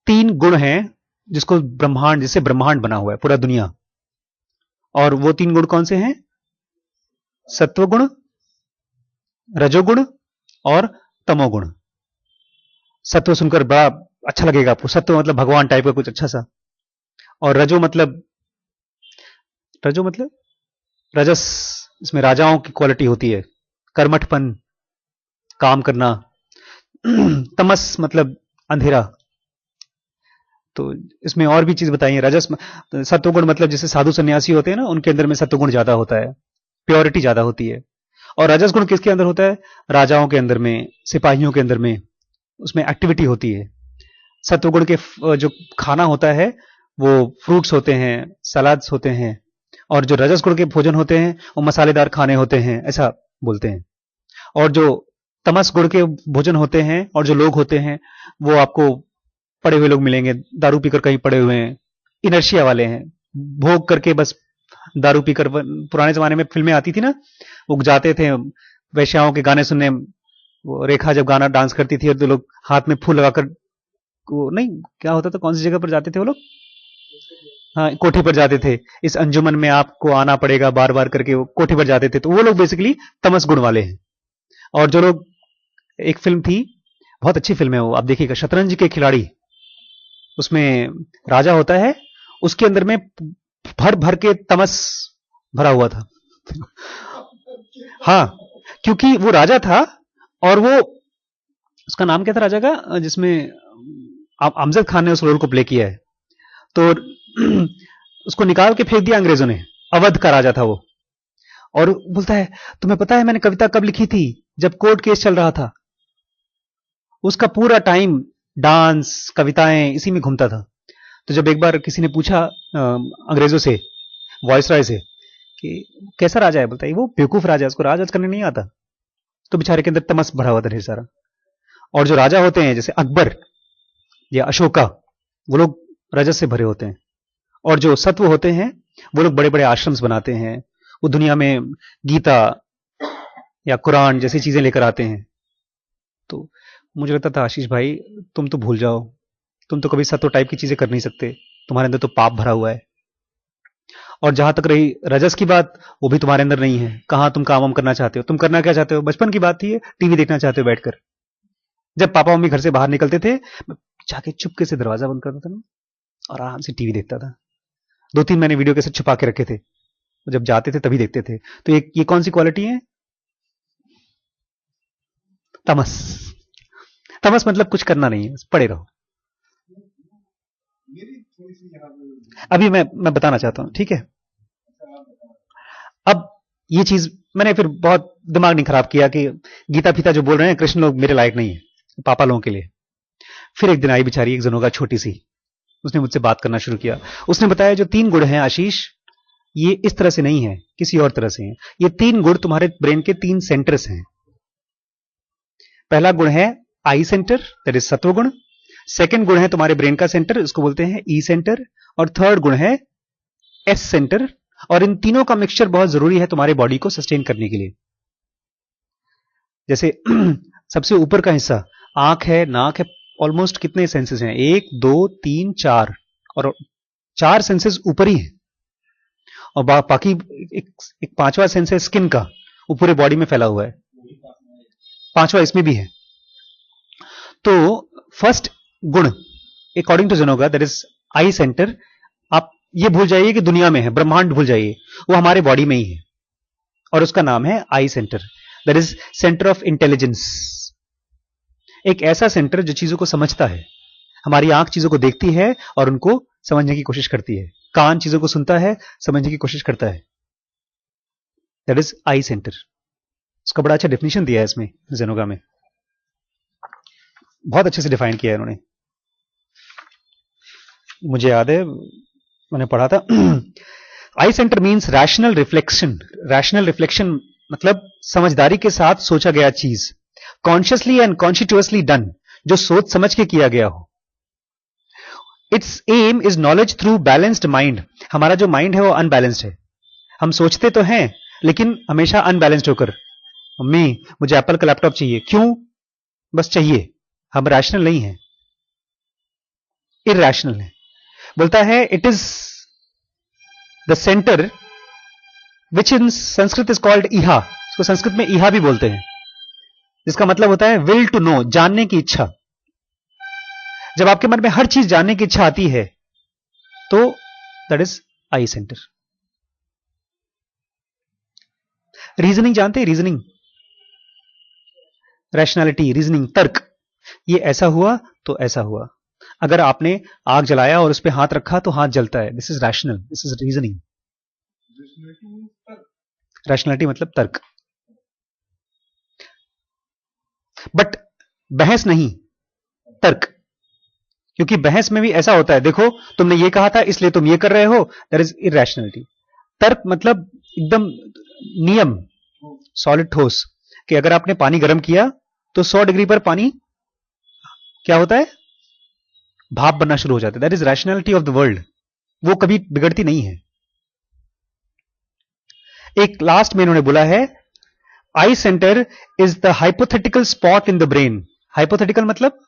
3 गुण हैं जिससे ब्रह्मांड बना हुआ है पूरा दुनिया। और वो 3 गुण कौन से हैं? सत्वगुण, रजोगुण और तमोगुण। सत्व सुनकर बड़ा अच्छा लगेगा आपको, सत्व मतलब भगवान टाइप का कुछ अच्छा सा। और रजो मतलब रजस, इसमें राजाओं की क्वालिटी होती है, कर्मठपन, काम करना। तमस मतलब अंधेरा। तो इसमें और भी चीज बताई है। रजस, सत्वगुण मतलब जैसे साधु सन्यासी होते हैं ना, उनके अंदर में सत्वगुण ज्यादा होता है, प्योरिटी ज्यादा होती है। और रजस गुण किसके अंदर होता है? राजाओं के अंदर में, सिपाहियों के अंदर में, उसमें एक्टिविटी होती है। सत्वगुण के जो खाना होता है वो फ्रूट्स होते हैं, सलाद्स होते हैं। और जो रजस गुण के भोजन होते हैं वो मसालेदार खाने होते हैं, ऐसा बोलते हैं। और जो तमस गुण के भोजन होते हैं और जो लोग होते हैं वो आपको पड़े हुए लोग मिलेंगे, दारू पीकर कहीं पड़े हुए हैं, इनर्शिया वाले हैं, भोग करके बस दारू पीकर। पुराने जमाने में फिल्में आती थी ना, वो जाते थे वैश्याओं के गाने सुनने। वो रेखा जब गाना डांस करती थी तो लोग हाथ में फूल लगाकर, नहीं क्या होता था, कौन सी जगह पर जाते थे वो लोग? हाँ, कोठी पर जाते थे। इस अंजुमन में आपको आना पड़ेगा बार बार करके, वो कोठी पर जाते थे। तो वो लोग बेसिकली तमस गुण वाले हैं। और जो लोग, एक फिल्म थी, बहुत अच्छी फिल्म है वो, आप देखिएगा, शतरंज के खिलाड़ी। उसमें राजा होता है, उसके अंदर में भर भर के तमस भरा हुआ था। हाँ, क्योंकि वो राजा था और वो, उसका नाम क्या था राजा का, जिसमें अमजद खान ने उस रोल को प्ले किया है। तो उसको निकाल के फेंक दिया अंग्रेजों ने। अवध का राजा था वो। और बोलता है तुम्हें पता है मैंने कविता कब लिखी थी? जब कोर्ट केस चल रहा था। उसका पूरा टाइम डांस कविताएं इसी में घूमता था। तो जब एक बार किसी ने पूछा अंग्रेजों से, वॉइसरॉय से, कि कैसा राजा है, बोलता है वो बेवकूफ राजा है, उसको राज करने नहीं आता। तो बेचारे के अंदर तमस भरा हुआ था ढेर सारा। और जो राजा होते हैं जैसे अकबर या अशोका, वो लोग रजस से भरे होते हैं। और जो सत्व होते हैं वो लोग बड़े बड़े आश्रम्स बनाते हैं, वो दुनिया में गीता या कुरान जैसी चीजें लेकर आते हैं। तो मुझे लगता था आशीष भाई तुम तो भूल जाओ, तुम तो कभी सत्व टाइप की चीजें कर नहीं सकते, तुम्हारे अंदर तो पाप भरा हुआ है। और जहां तक रही रजस की बात, वो भी तुम्हारे अंदर नहीं है। कहां तुम काम वाम करना चाहते हो? तुम करना क्या चाहते हो? बचपन की बात थी ये, टीवी देखना चाहते हो बैठकर। जब पापा मम्मी घर से बाहर निकलते थे, मैं जाके चुपके से दरवाजा बंद करता था और आराम से टीवी देखता था। 2-3 मैंने वीडियो कैसे छुपा के रखे थे, जब जाते थे तभी देखते थे। तो ये कौन सी क्वालिटी है? तमस। तमस मतलब कुछ करना नहीं है, पड़े रहो। मेरी थोड़ी सी यहाँ पे अभी मैं बताना चाहता हूं, ठीक है? आप बताओ। अब ये चीज मैंने फिर बहुत दिमाग नहीं खराब किया कि गीता फीता जो बोल रहे हैं कृष्ण लोग मेरे लायक नहीं है, पापा लोगों के लिए। फिर एक दिन आई बेचारी एक जनोगा छोटी सी, उसने मुझसे बात करना शुरू किया। उसने बताया जो 3 गुण हैं आशीष, ये इस तरह से नहीं है, किसी और तरह से हैं। ये 3 गुण तुम्हारे ब्रेन के 3 सेंटर्स हैं। पहला गुण है आई सेंटर, दैट इज सत्व गुण। सेकंड गुण है तुम्हारे ब्रेन का सेंटर, इसको बोलते हैं ई सेंटर। और थर्ड गुण है एस सेंटर। और इन तीनों का मिक्सचर बहुत जरूरी है तुम्हारे बॉडी को सस्टेन करने के लिए। जैसे सबसे ऊपर का हिस्सा आंख है, नाक है, ऑलमोस्ट कितने सेंसेस हैं? 1 2 3 4, और 4 सेंसेस ऊपर ही है। और बाकी एक 5वां सेंस है स्किन का, वो पूरे बॉडी में फैला हुआ है। 5वां इसमें भी है। तो फर्स्ट गुण अकॉर्डिंग टू जनोगा दैट इज आई सेंटर। आप ये भूल जाइए कि दुनिया में है, ब्रह्मांड भूल जाइए, वो हमारे बॉडी में ही है और उसका नाम है I centre, that is centre of intelligence. एक ऐसा सेंटर जो चीजों को समझता है। हमारी आंख चीजों को देखती है और उनको समझने की कोशिश करती है, कान चीजों को सुनता है, समझने की कोशिश करता है, दैट इज आई सेंटर। उसका बड़ा अच्छा डेफिनेशन दिया है इसमें जेनोगा में, बहुत अच्छे से डिफाइन किया है इन्होंने, मुझे याद है मैंने पढ़ा था। I centre means rational reflection. Rational reflection मतलब समझदारी के साथ सोचा गया चीज, कॉन्शियसली एंड कॉन्शियसली डन, जो सोच समझ के किया गया हो। Its aim is knowledge through balanced mind. हमारा जो माइंड है वो अनबैलेंस्ड है। हम सोचते तो हैं लेकिन हमेशा अनबैलेंस्ड होकर, मम्मी मुझे एप्पल का लैपटॉप चाहिए, क्यों? बस चाहिए। हम रैशनल नहीं है, इरैशनल है। बोलता है it is the centre which in Sanskrit is called इहा। इसको संस्कृत में इहा भी बोलते हैं, जिसका मतलब होता है विल टू नो, जानने की इच्छा। जब आपके मन में हर चीज जानने की इच्छा आती है तो that is I centre. Reasoning जानते हैं? रीजनिंग, रैशनैलिटी, रीजनिंग, तर्क। ये ऐसा हुआ तो ऐसा हुआ। अगर आपने आग जलाया और उस पर हाथ रखा तो हाथ जलता है, this is rational, this is reasoning. Rationality मतलब तर्क। बट बहस नहीं, तर्क। क्योंकि बहस में भी ऐसा होता है, देखो तुमने ये कहा था इसलिए तुम ये कर रहे हो, दैट इज इरैशनैलिटी। तर्क मतलब एकदम नियम, सॉलिड ठोस, कि अगर आपने पानी गर्म किया तो 100 डिग्री पर पानी क्या होता है? भाप बनना शुरू हो जाता है। That is rationality of the world, वो कभी बिगड़ती नहीं है। एक लास्ट में इन्होंने बोला है I centre is the hypothetical spot in the brain. Hypothetical मतलब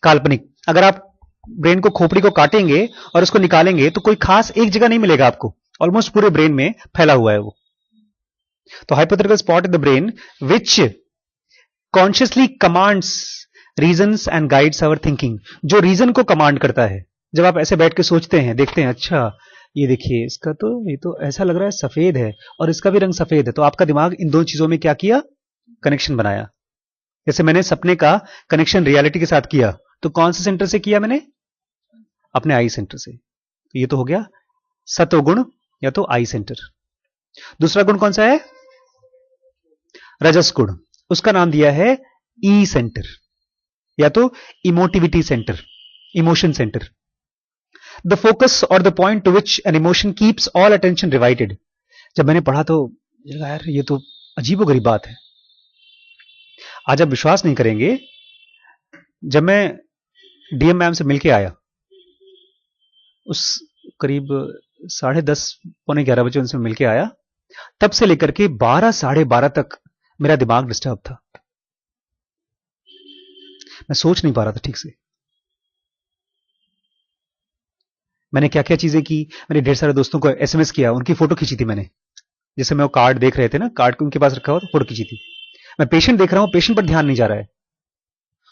काल्पनिक। अगर आप ब्रेन को, खोपड़ी को काटेंगे और उसको निकालेंगे तो कोई खास एक जगह नहीं मिलेगा आपको, ऑलमोस्ट पूरे ब्रेन में फैला हुआ है वो। तो hypothetical spot in the brain which consciously commands reasons and guides our thinking, जो रीजन को कमांड करता है। जब आप ऐसे बैठ के सोचते हैं, देखते हैं, अच्छा ये देखिए इसका तो, ये तो ऐसा लग रहा है सफेद है और इसका भी रंग सफेद है, तो आपका दिमाग इन दो चीजों में क्या किया? कनेक्शन बनाया। जैसे मैंने सपने का कनेक्शन रियलिटी के साथ किया, तो कौन से सेंटर से किया मैंने? अपने आई सेंटर से। तो ये तो हो गया सत्व गुण या तो आई सेंटर। दूसरा गुण कौन सा है? रजस गुण। उसका नाम दिया है ई सेंटर, या तो emotivity centre, emotion centre. The focus और the point to which an emotion keeps all attention divided. जब मैंने पढ़ा तो यार ये तो अजीबोगरीब बात है। आज आप विश्वास नहीं करेंगे, जब मैं डीएम मैम से मिलके आया, उस करीब 10:30 पौने 11 बजे उनसे मिलके आया, तब से लेकर के 12 साढ़े 12 तक मेरा दिमाग डिस्टर्ब था। मैं सोच नहीं पा रहा था ठीक से। मैंने क्या क्या चीजें की, मैंने ढेर सारे दोस्तों को एसएमएस किया, उनकी फोटो खींची थी मैंने। जैसे मैं वो कार्ड देख रहे थे ना, कार्ड उनके पास रखा हुआ तो फोटो खींची थी। मैं पेशेंट देख रहा हूं, पेशेंट पर ध्यान नहीं जा रहा है,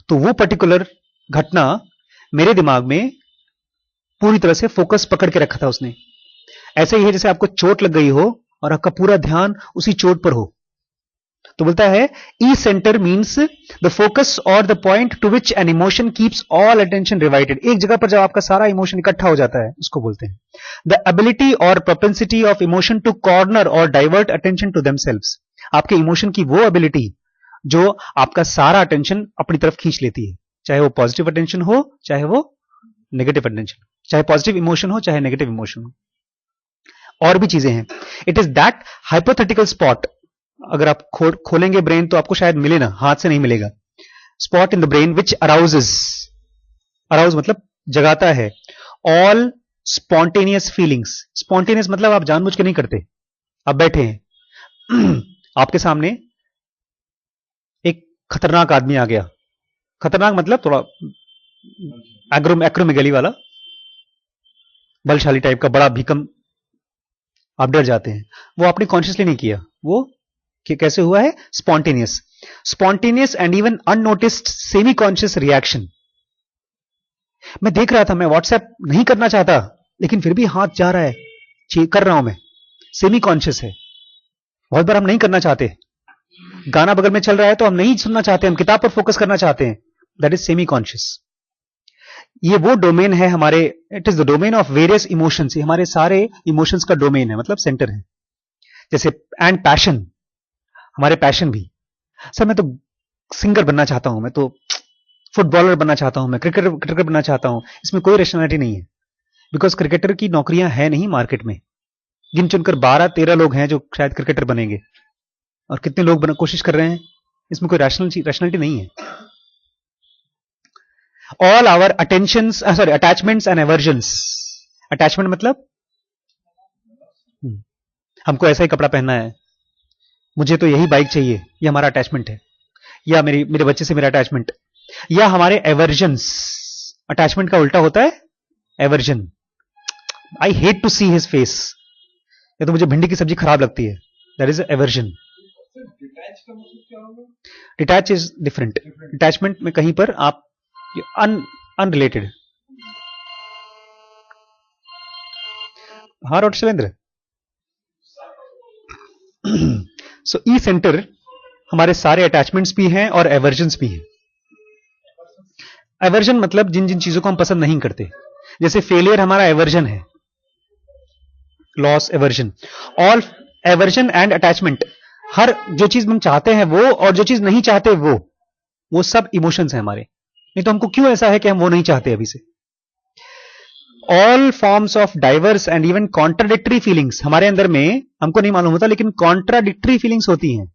तो वो पर्टिकुलर घटना मेरे दिमाग में पूरी तरह से फोकस पकड़ के रखा था उसने। ऐसा ही है जैसे आपको चोट लग गई हो और आपका पूरा ध्यान उसी चोट पर हो। तो बोलता है ई सेंटर मीन्स द फोकस और the point to which an emotion keeps all attention divided. एक जगह पर जब आपका सारा इमोशन इकट्ठा हो जाता है, उसको बोलते हैं द एबिलिटी और propensity of emotion to corner और डाइवर्ट अटेंशन टू देमसेल्व्स। आपके इमोशन की वो एबिलिटी जो आपका सारा अटेंशन अपनी तरफ खींच लेती है, चाहे वो पॉजिटिव अटेंशन हो, चाहे वो नेगेटिव अटेंशन, चाहे पॉजिटिव इमोशन हो, चाहे नेगेटिव इमोशन हो। और भी चीजें हैं। It is that hypothetical spot, अगर आप खोलेंगे ब्रेन तो आपको शायद मिले ना, हाथ से नहीं मिलेगा। Spot in the brain which arouses, arouse मतलब जगाता है, ऑल स्पॉन्टेनियस फीलिंग्स। स्पॉन्टेनियस मतलब आप जानबूझ के नहीं करते। आप बैठे हैं आपके सामने एक खतरनाक आदमी आ गया, खतरनाक मतलब थोड़ा एक्रोमेगली वाला, बलशाली टाइप का, बड़ा भीकम, आप डर जाते हैं। वो आपने कॉन्शियसली नहीं किया, वो कि कैसे हुआ है? Spontaneous and even unnoticed semi conscious reaction. मैं देख रहा था, मैं व्हाट्सएप नहीं करना चाहता, लेकिन फिर भी हाथ जा रहा है, कर रहा हूं मैं, सेमी कॉन्शियस है। बहुत बार हम नहीं करना चाहते, गाना बगल में चल रहा है तो हम नहीं सुनना चाहते, हम किताब पर फोकस करना चाहते हैं, दैट इज सेमी कॉन्शियस। ये वो डोमेन है हमारे, it is the domain of various emotions. ये हमारे सारे इमोशंस का डोमेन है, मतलब सेंटर है। जैसे एंड पैशन, हमारे पैशन भी, सर मैं तो सिंगर बनना चाहता हूं, मैं तो फुटबॉलर बनना चाहता हूं, मैं क्रिकेटर बनना चाहता हूं। इसमें कोई रेशनैलिटी नहीं है, बिकॉज क्रिकेटर की नौकरियां है नहीं मार्केट में। गिन चुनकर 12-13 लोग हैं जो शायद क्रिकेटर बनेंगे, और कितने लोग कोशिश कर रहे हैं। इसमें कोई रैशनैलिटी नहीं है। All our attentions, sorry, attachments and aversions. Attachment मतलब हमको ऐसा ही कपड़ा पहनना है, मुझे तो यही बाइक चाहिए, ये हमारा अटैचमेंट है, या मेरे बच्चे से मेरा अटैचमेंट, या हमारे एवर्जन्स। अटैचमेंट का उल्टा होता है aversion. I hate to see his face, या तो मुझे भिंडी की सब्जी खराब लगती है, दैट इज एवर्जन। डिटैच का मतलब क्या होगा? Detach is different. अटैचमेंट में कहीं पर आप अनरिलेटेड। हाँ डॉक्टर शिवेंद्र। सो ई सेंटर हमारे सारे अटैचमेंट्स भी हैं और एवर्जन्स भी हैं। एवर्जन मतलब जिन जिन चीजों को हम पसंद नहीं करते, जैसे फेलियर हमारा एवर्जन है, loss aversion. All aversion and attachment, हर जो चीज हम चाहते हैं वो, और जो चीज नहीं चाहते वो सब इमोशंस हैं हमारे। नहीं तो हमको क्यों ऐसा है कि हम वो नहीं चाहते अभी से। All forms of diverse and even contradictory feelings, हमारे अंदर में हमको नहीं मालूम होता, लेकिन कॉन्ट्राडिक्टरी फीलिंग्स होती हैं।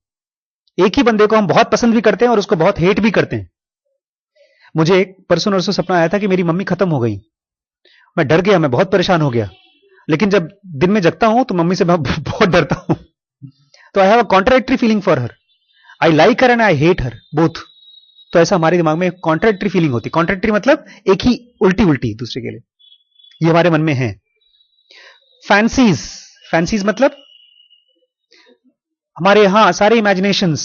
एक ही बंदे को हम बहुत पसंद भी करते हैं और उसको बहुत हेट भी करते हैं। मुझे एक परसों नरसों सपना आया था कि मेरी मम्मी खत्म हो गई। मैं डर गया, मैं बहुत परेशान हो गया, लेकिन जब दिन में जगता हूं तो मम्मी से मैं बहुत डरता हूं। तो I have a contradictory feeling for her, I like her and I hate her both. तो ऐसा हमारे दिमाग में कॉन्ट्राडिक्टरी फीलिंग होती है। कॉन्ट्राडिक्टरी मतलब एक ही उल्टी दूसरे के लिए, ये हमारे मन में है। फैंसीज, फैंसीज मतलब हमारे यहां सारे इमेजिनेशंस,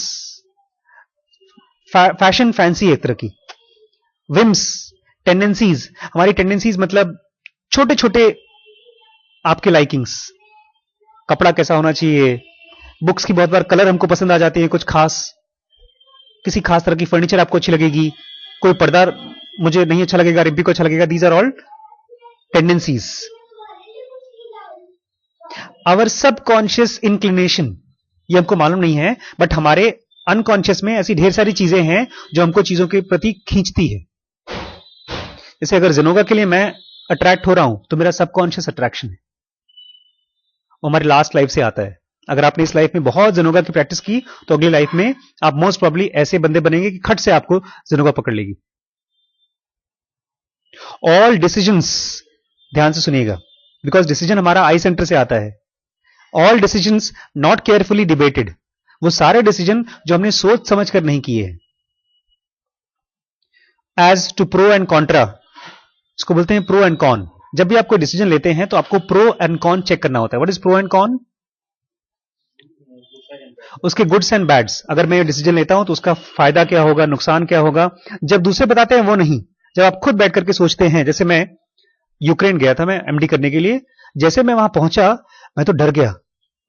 फैशन फैंसी एक तरह की। विम्स, टेंडेंसीज, हमारी टेंडेंसीज मतलब छोटे छोटे आपके लाइकिंग्स, कपड़ा कैसा होना चाहिए, बुक्स की बहुत बार कलर हमको पसंद आ जाती है, कुछ खास, किसी खास तरह की फर्नीचर आपको अच्छी लगेगी, कोई पर्दा मुझे नहीं अच्छा लगेगा, रिम्पी को अच्छा लगेगा। These are all tendencies. Our subconscious inclination, ये हमको मालूम नहीं है, बट हमारे अनकॉन्शियस में ऐसी ढेर सारी चीजें हैं जो हमको चीजों के प्रति खींचती है। जैसे अगर जिनोगा के लिए मैं अट्रैक्ट हो रहा हूं तो मेरा सबकॉन्शियस अट्रैक्शन है, वो हमारी लास्ट लाइफ से आता है। अगर आपने इस लाइफ में बहुत जिनोगा की प्रैक्टिस की तो अगली लाइफ में आप मोस्ट प्रॉब्ली ऐसे बंदे बनेंगे कि खट से आपको जिनोगा पकड़ लेगी। ऑल डिसीजंस, ध्यान से सुनिएगा, बिकॉज डिसीजन हमारा आई सेंटर से आता है। All decisions not carefully debated, वो सारे डिसीजन जो हमने सोच समझ कर नहीं किए हैं। As to pro and contra, इसको बोलते हैं प्रो एंड कॉन। जब भी आप कोई डिसीजन लेते हैं तो आपको प्रो एंड कॉन चेक करना होता है। What is pro and con? उसके गुड्स एंड बैड्स। अगर मैं ये डिसीजन लेता हूं तो उसका फायदा क्या होगा, नुकसान क्या होगा। जब दूसरे बताते हैं वो नहीं, जब आप खुद बैठ करके सोचते हैं। जैसे मैं यूक्रेन गया था मैं एमडी करने के लिए, जैसे मैं वहां पहुंचा मैं तो डर गया,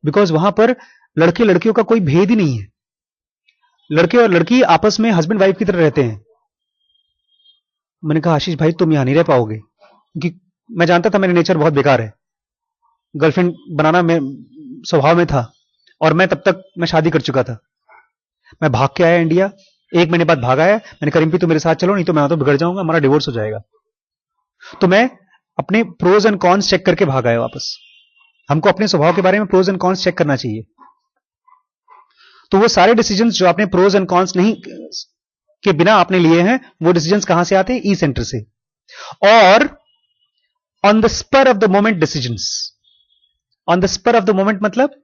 बिकॉज वहां पर लड़के लड़कियों का कोई भेद ही नहीं है। लड़के और लड़की आपस में हस्बैंड वाइफ की तरह रहते हैं। मैंने कहा आशीष भाई तुम यहां नहीं रह पाओगे, क्योंकि मैं जानता था मेरा नेचर बहुत बेकार है, गर्लफ्रेंड बनाना मैं स्वभाव में था, और मैं तब तक मैं शादी कर चुका था। मैं भाग के आया इंडिया, 1 महीने बाद भाग आया। मैंने कहा रिंपी तू मेरे साथ चलो, नहीं तो मैं तो बिगड़ जाऊंगा, हमारा डिवोर्स हो जाएगा। तो मैं अपने प्रोज एंड कॉन्स चेक करके भाग आया वापस। हमको अपने स्वभाव के बारे में प्रोज एंड कॉन्स चेक करना चाहिए। तो वो सारे डिसीजंस जो आपने प्रोज एंड कॉन्स नहीं के बिना आपने लिए हैं, वो डिसीजंस कहां से आते हैं? ई सेंटर से। और on the spur of the moment decisions. On the spur of the moment मतलब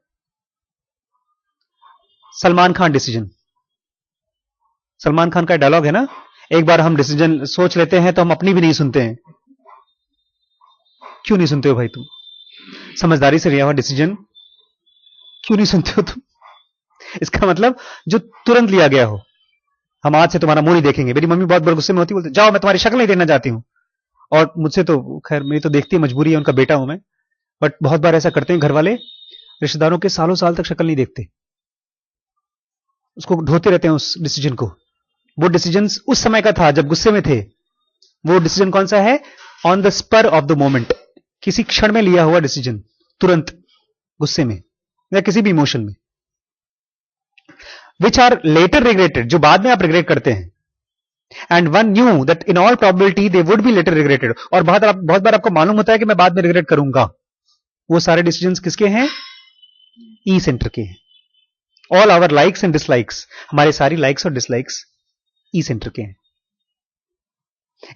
सलमान खान डिसीजन। सलमान खान का डायलॉग है ना, एक बार हम डिसीजन सोच लेते हैं तो हम अपनी भी नहीं सुनते हैं। क्यों नहीं सुनते हो भाई तुम? समझदारी से लिया हुआ डिसीजन क्यों नहीं सुनते हो तुम? इसका मतलब जो तुरंत लिया गया हो। हम आज से तुम्हारा मुंह नहीं देखेंगे। मेरी मम्मी बहुत बड़े गुस्से में होती, बोलती जाओ मैं तुम्हारी शक्ल नहीं देखना चाहती हूं। और मुझसे तो खैर मेरी तो देखती है, मजबूरी है, उनका बेटा हूं मैं, बट बहुत बार ऐसा करते हैं घर वाले, रिश्तेदारों के सालों साल तक शक्ल नहीं देखते, उसको ढोते रहते हैं उस डिसीजन को। वो डिसीजन उस समय का था जब गुस्से में थे। वो डिसीजन कौन सा है? On the spur of the moment, किसी क्षण में लिया हुआ डिसीजन, तुरंत गुस्से में या किसी भी इमोशन में। विच आर लेटर रिग्रेटेड, जो बाद में आप रिग्रेट करते हैं। And one knew that in all probability they would be later regretted, और बहुत बार आपको मालूम होता है कि मैं बाद में रिग्रेट करूंगा। वो सारे डिसीजंस किसके हैं? ई सेंटर के हैं। All our likes and dislikes, हमारे सारी लाइक्स और डिसलाइक्स ई सेंटर के हैं।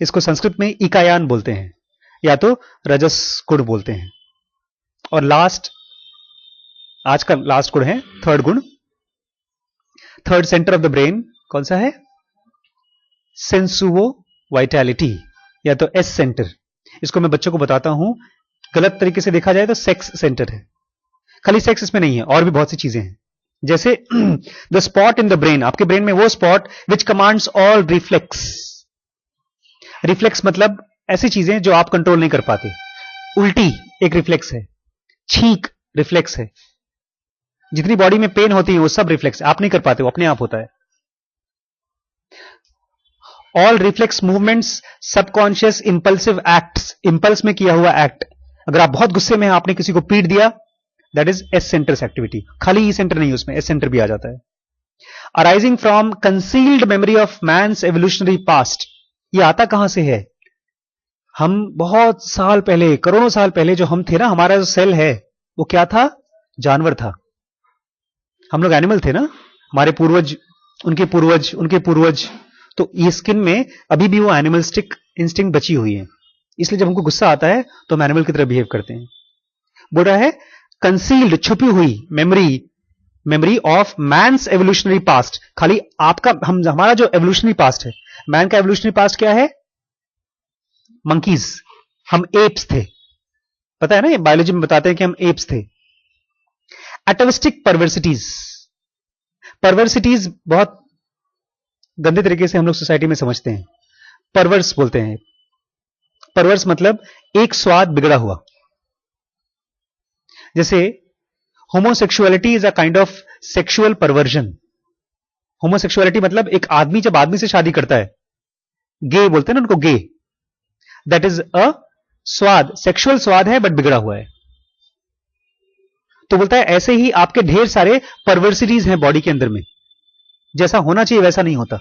इसको संस्कृत में इकायान बोलते हैं, या तो रजस गुण बोलते हैं। और लास्ट, आज का लास्ट गुण है थर्ड गुण, third centre of the brain कौन सा है? सेंसुओ वाइटैलिटी, या तो एस सेंटर। इसको मैं बच्चों को बताता हूं, गलत तरीके से देखा जाए तो सेक्स सेंटर है। खाली सेक्स इसमें नहीं है, और भी बहुत सी चीजें हैं। जैसे the spot in the brain, आपके ब्रेन में वो स्पॉट विच कमांड्स ऑल रिफ्लेक्स। रिफ्लेक्स मतलब ऐसी चीजें जो आप कंट्रोल नहीं कर पाते। उल्टी एक रिफ्लेक्स है, छींक रिफ्लेक्स है, जितनी बॉडी में पेन होती है वो सब रिफ्लेक्स आप नहीं कर पाते, वो अपने आप होता है। All reflex movements, subconscious impulsive acts, impulse में किया हुआ एक्ट। अगर आप बहुत गुस्से में हैं, आपने किसी को पीट दिया, that is S centre activity. खाली ई सेंटर नहीं, उसमें एस सेंटर भी आ जाता है। Arising from concealed memory of man's evolutionary past, ये आता कहां से है? हम बहुत साल पहले, करोड़ों साल पहले जो हम थे ना, हमारा जो सेल है वो क्या था? जानवर था। हम लोग एनिमल थे ना, हमारे पूर्वज, उनके पूर्वज, उनके पूर्वज। तो ये स्किन में अभी भी वो एनिमलिस्टिक इंस्टिंक्ट बची हुई है। इसलिए जब हमको गुस्सा आता है तो हम एनिमल की तरह बिहेव करते हैं। बोल रहा है कंसील्ड, छुपी हुई memory of man's evolutionary past. खाली आपका, हमारा जो एवोल्यूशनरी पास्ट है, मैन का एवोल्यूशनरी पास्ट क्या है? मंकीज, हम एप्स थे, पता है ना, ये बायोलॉजी में बताते हैं कि हम एप्स थे। एटविस्टिक परवर्सिटीज, परवर्सिटीज बहुत गंदे तरीके से हम लोग सोसाइटी में समझते हैं। परवर्स बोलते हैं। परवर्स मतलब एक स्वाद बिगड़ा हुआ। जैसे homosexuality is a kind of sexual perversion. Homosexuality मतलब एक आदमी जब आदमी से शादी करता है, गे बोलते हैं ना उनको, गे, दैट इज अ स्वाद, सेक्सुअल स्वाद है बट बिगड़ा हुआ है। तो बोलता है ऐसे ही आपके ढेर सारे परवर्सिटीज हैं बॉडी के अंदर में, जैसा होना चाहिए वैसा नहीं होता।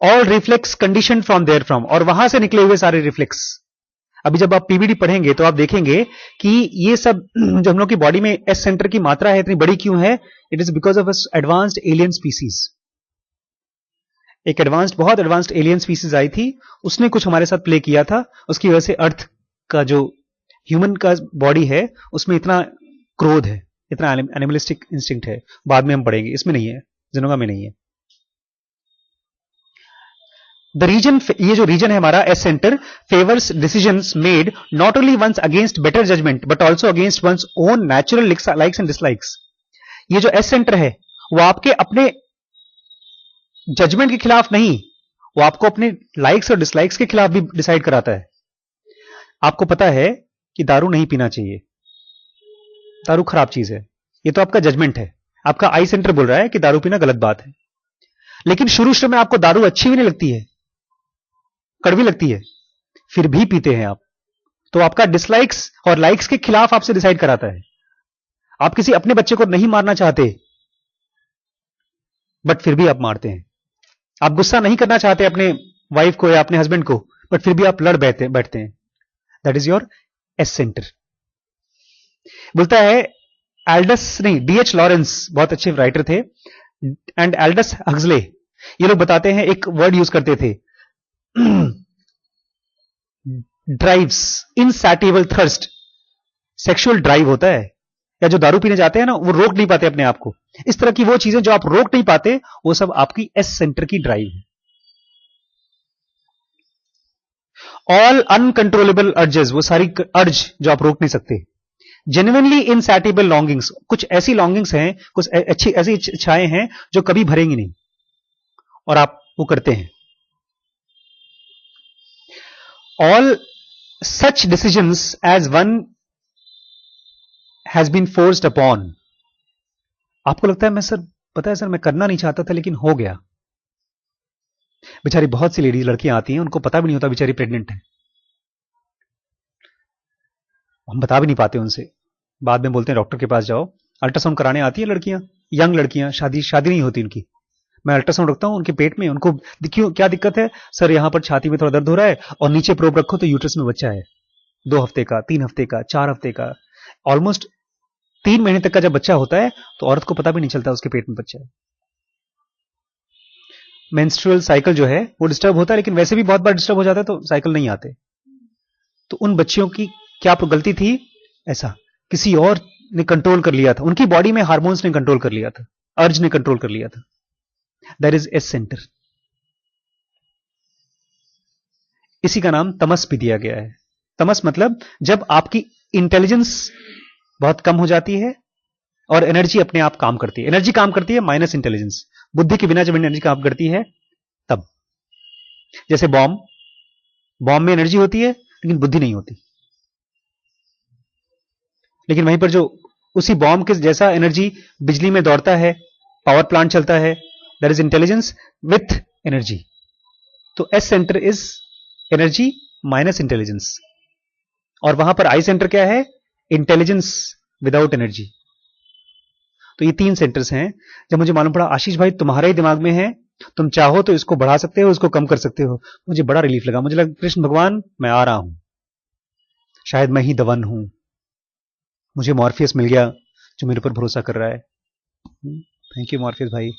All reflex condition from there from, और वहां से निकले हुए सारे रिफ्लेक्स। अभी जब आप पीवीडी पढ़ेंगे तो आप देखेंगे कि ये सब जो हम लोग की बॉडी में एस सेंटर की मात्रा है इतनी बड़ी क्यों है? It is because of advanced alien species. एक बहुत एडवांस्ड एलियन स्पीसीज आई थी, उसने कुछ हमारे साथ प्ले किया था, उसकी वजह से अर्थ का जो ह्यूमन का बॉडी है उसमें इतना क्रोध है, इतना एनिमलिस्टिक इंस्टिंक्ट है। बाद में हम पढ़ेंगे, इसमें नहीं है, जिनोगा में नहीं है। द रीजन, ये जो रीजन है हमारा S centre, favours decisions made not only one's against better judgment but also against one's own natural likes and dislikes. ये जो एस सेंटर है वो आपके अपने जजमेंट के खिलाफ नहीं, वो आपको अपने लाइक्स और डिसलाइक्स के खिलाफ भी डिसाइड कराता है। आपको पता है कि दारू नहीं पीना चाहिए, दारू खराब चीज है, ये तो आपका जजमेंट है, आपका आई सेंटर बोल रहा है कि दारू पीना गलत बात है। लेकिन शुरू में आपको दारू अच्छी भी नहीं लगती है, कड़वी लगती है, फिर भी पीते हैं आप, तो आपका डिसलाइक्स और लाइक्स के खिलाफ आपसे डिसाइड कराता है। आप किसी अपने बच्चे को नहीं मारना चाहते बट फिर भी आप मारते हैं। आप गुस्सा नहीं करना चाहते अपने वाइफ को या अपने हस्बैंड को, बट फिर भी आप लड़ बैठते हैं। That is your S centre. बोलता है एल्डस नहीं, डीएच लॉरेंस बहुत अच्छे राइटर थे, एंड एल्डस हक्सले, ये लोग बताते हैं, एक वर्ड यूज करते थे, ड्राइव्स इनसैटिएबल थर्स्ट। सेक्सुअल ड्राइव होता है, या जो दारू पीने जाते हैं ना, वो रोक नहीं पाते अपने आप को। इस तरह की वो चीजें जो आप रोक नहीं पाते, वो सब आपकी एस सेंटर की ड्राइव है। ऑल अनकंट्रोलेबल अर्जेस, वो सारी अर्ज जो आप रोक नहीं सकते। जेन्युइनली इनसैटिएबल लॉन्गिंग्स, कुछ ऐसी लॉन्गिंग्स हैं, कुछ अच्छी ऐसी इच्छाएं हैं जो कभी भरेंगी नहीं, और आप वो करते हैं। All such decisions as one has been forced upon. आपको लगता है मैं सर, पता है सर मैं करना नहीं चाहता था लेकिन हो गया। बेचारी बहुत सी लेडीज लड़कियां आती हैं, उनको पता भी नहीं होता बेचारी प्रेग्नेंट है, हम बता भी नहीं पाते उनसे, बाद में बोलते हैं डॉक्टर के पास जाओ। अल्ट्रासाउंड कराने आती है लड़कियां, यंग लड़कियां, शादी नहीं होती उनकी, मैं अल्ट्रासाउंड रखता हूं उनके पेट में, उनको क्यों क्या दिक्कत है सर, यहां पर छाती में थोड़ा दर्द हो रहा है, और नीचे प्रोब रखो तो यूट्रस में बच्चा है, 2 हफ्ते का, 3 हफ्ते का, 4 हफ्ते का, ऑलमोस्ट 3 महीने तक का जब बच्चा होता है तो औरत को पता भी नहीं चलता उसके पेट में बच्चा है। मेंस्ट्रुअल साइकिल जो है वो डिस्टर्ब होता है, लेकिन वैसे भी बहुत बार डिस्टर्ब हो जाता है तो साइकिल नहीं आते। तो उन बच्चियों की क्या गलती थी? ऐसा किसी और ने कंट्रोल कर लिया था, उनकी बॉडी में हार्मोन्स ने कंट्रोल कर लिया था, अर्ज ने कंट्रोल कर लिया था। That is S centre. इसी का नाम तमस भी दिया गया है। तमस मतलब जब आपकी इंटेलिजेंस बहुत कम हो जाती है और एनर्जी अपने आप काम करती है। एनर्जी काम करती है माइनस इंटेलिजेंस, बुद्धि के बिना जब एनर्जी काम करती है तब। जैसे बॉम्ब में एनर्जी होती है लेकिन बुद्धि नहीं होती, लेकिन वहीं पर जो उसी बॉम्ब के जैसा एनर्जी बिजली में दौड़ता है, पावर प्लांट चलता है, that is intelligence with energy. तो S centre is energy minus intelligence, और वहां पर आई सेंटर क्या है? Intelligence without energy. तो ये 3 सेंटर्स हैं। जब मुझे मालूम पड़ा आशीष भाई तुम्हारे ही दिमाग में है, तुम चाहो तो इसको बढ़ा सकते हो, इसको कम कर सकते हो, मुझे बड़ा रिलीफ लगा। मुझे लगा कृष्ण भगवान मैं आ रहा हूं, शायद मैं ही दवन हूं, मुझे मॉर्फियस मिल गया जो मेरे ऊपर भरोसा कर रहा है। थैंक यू मॉर्फियस भाई।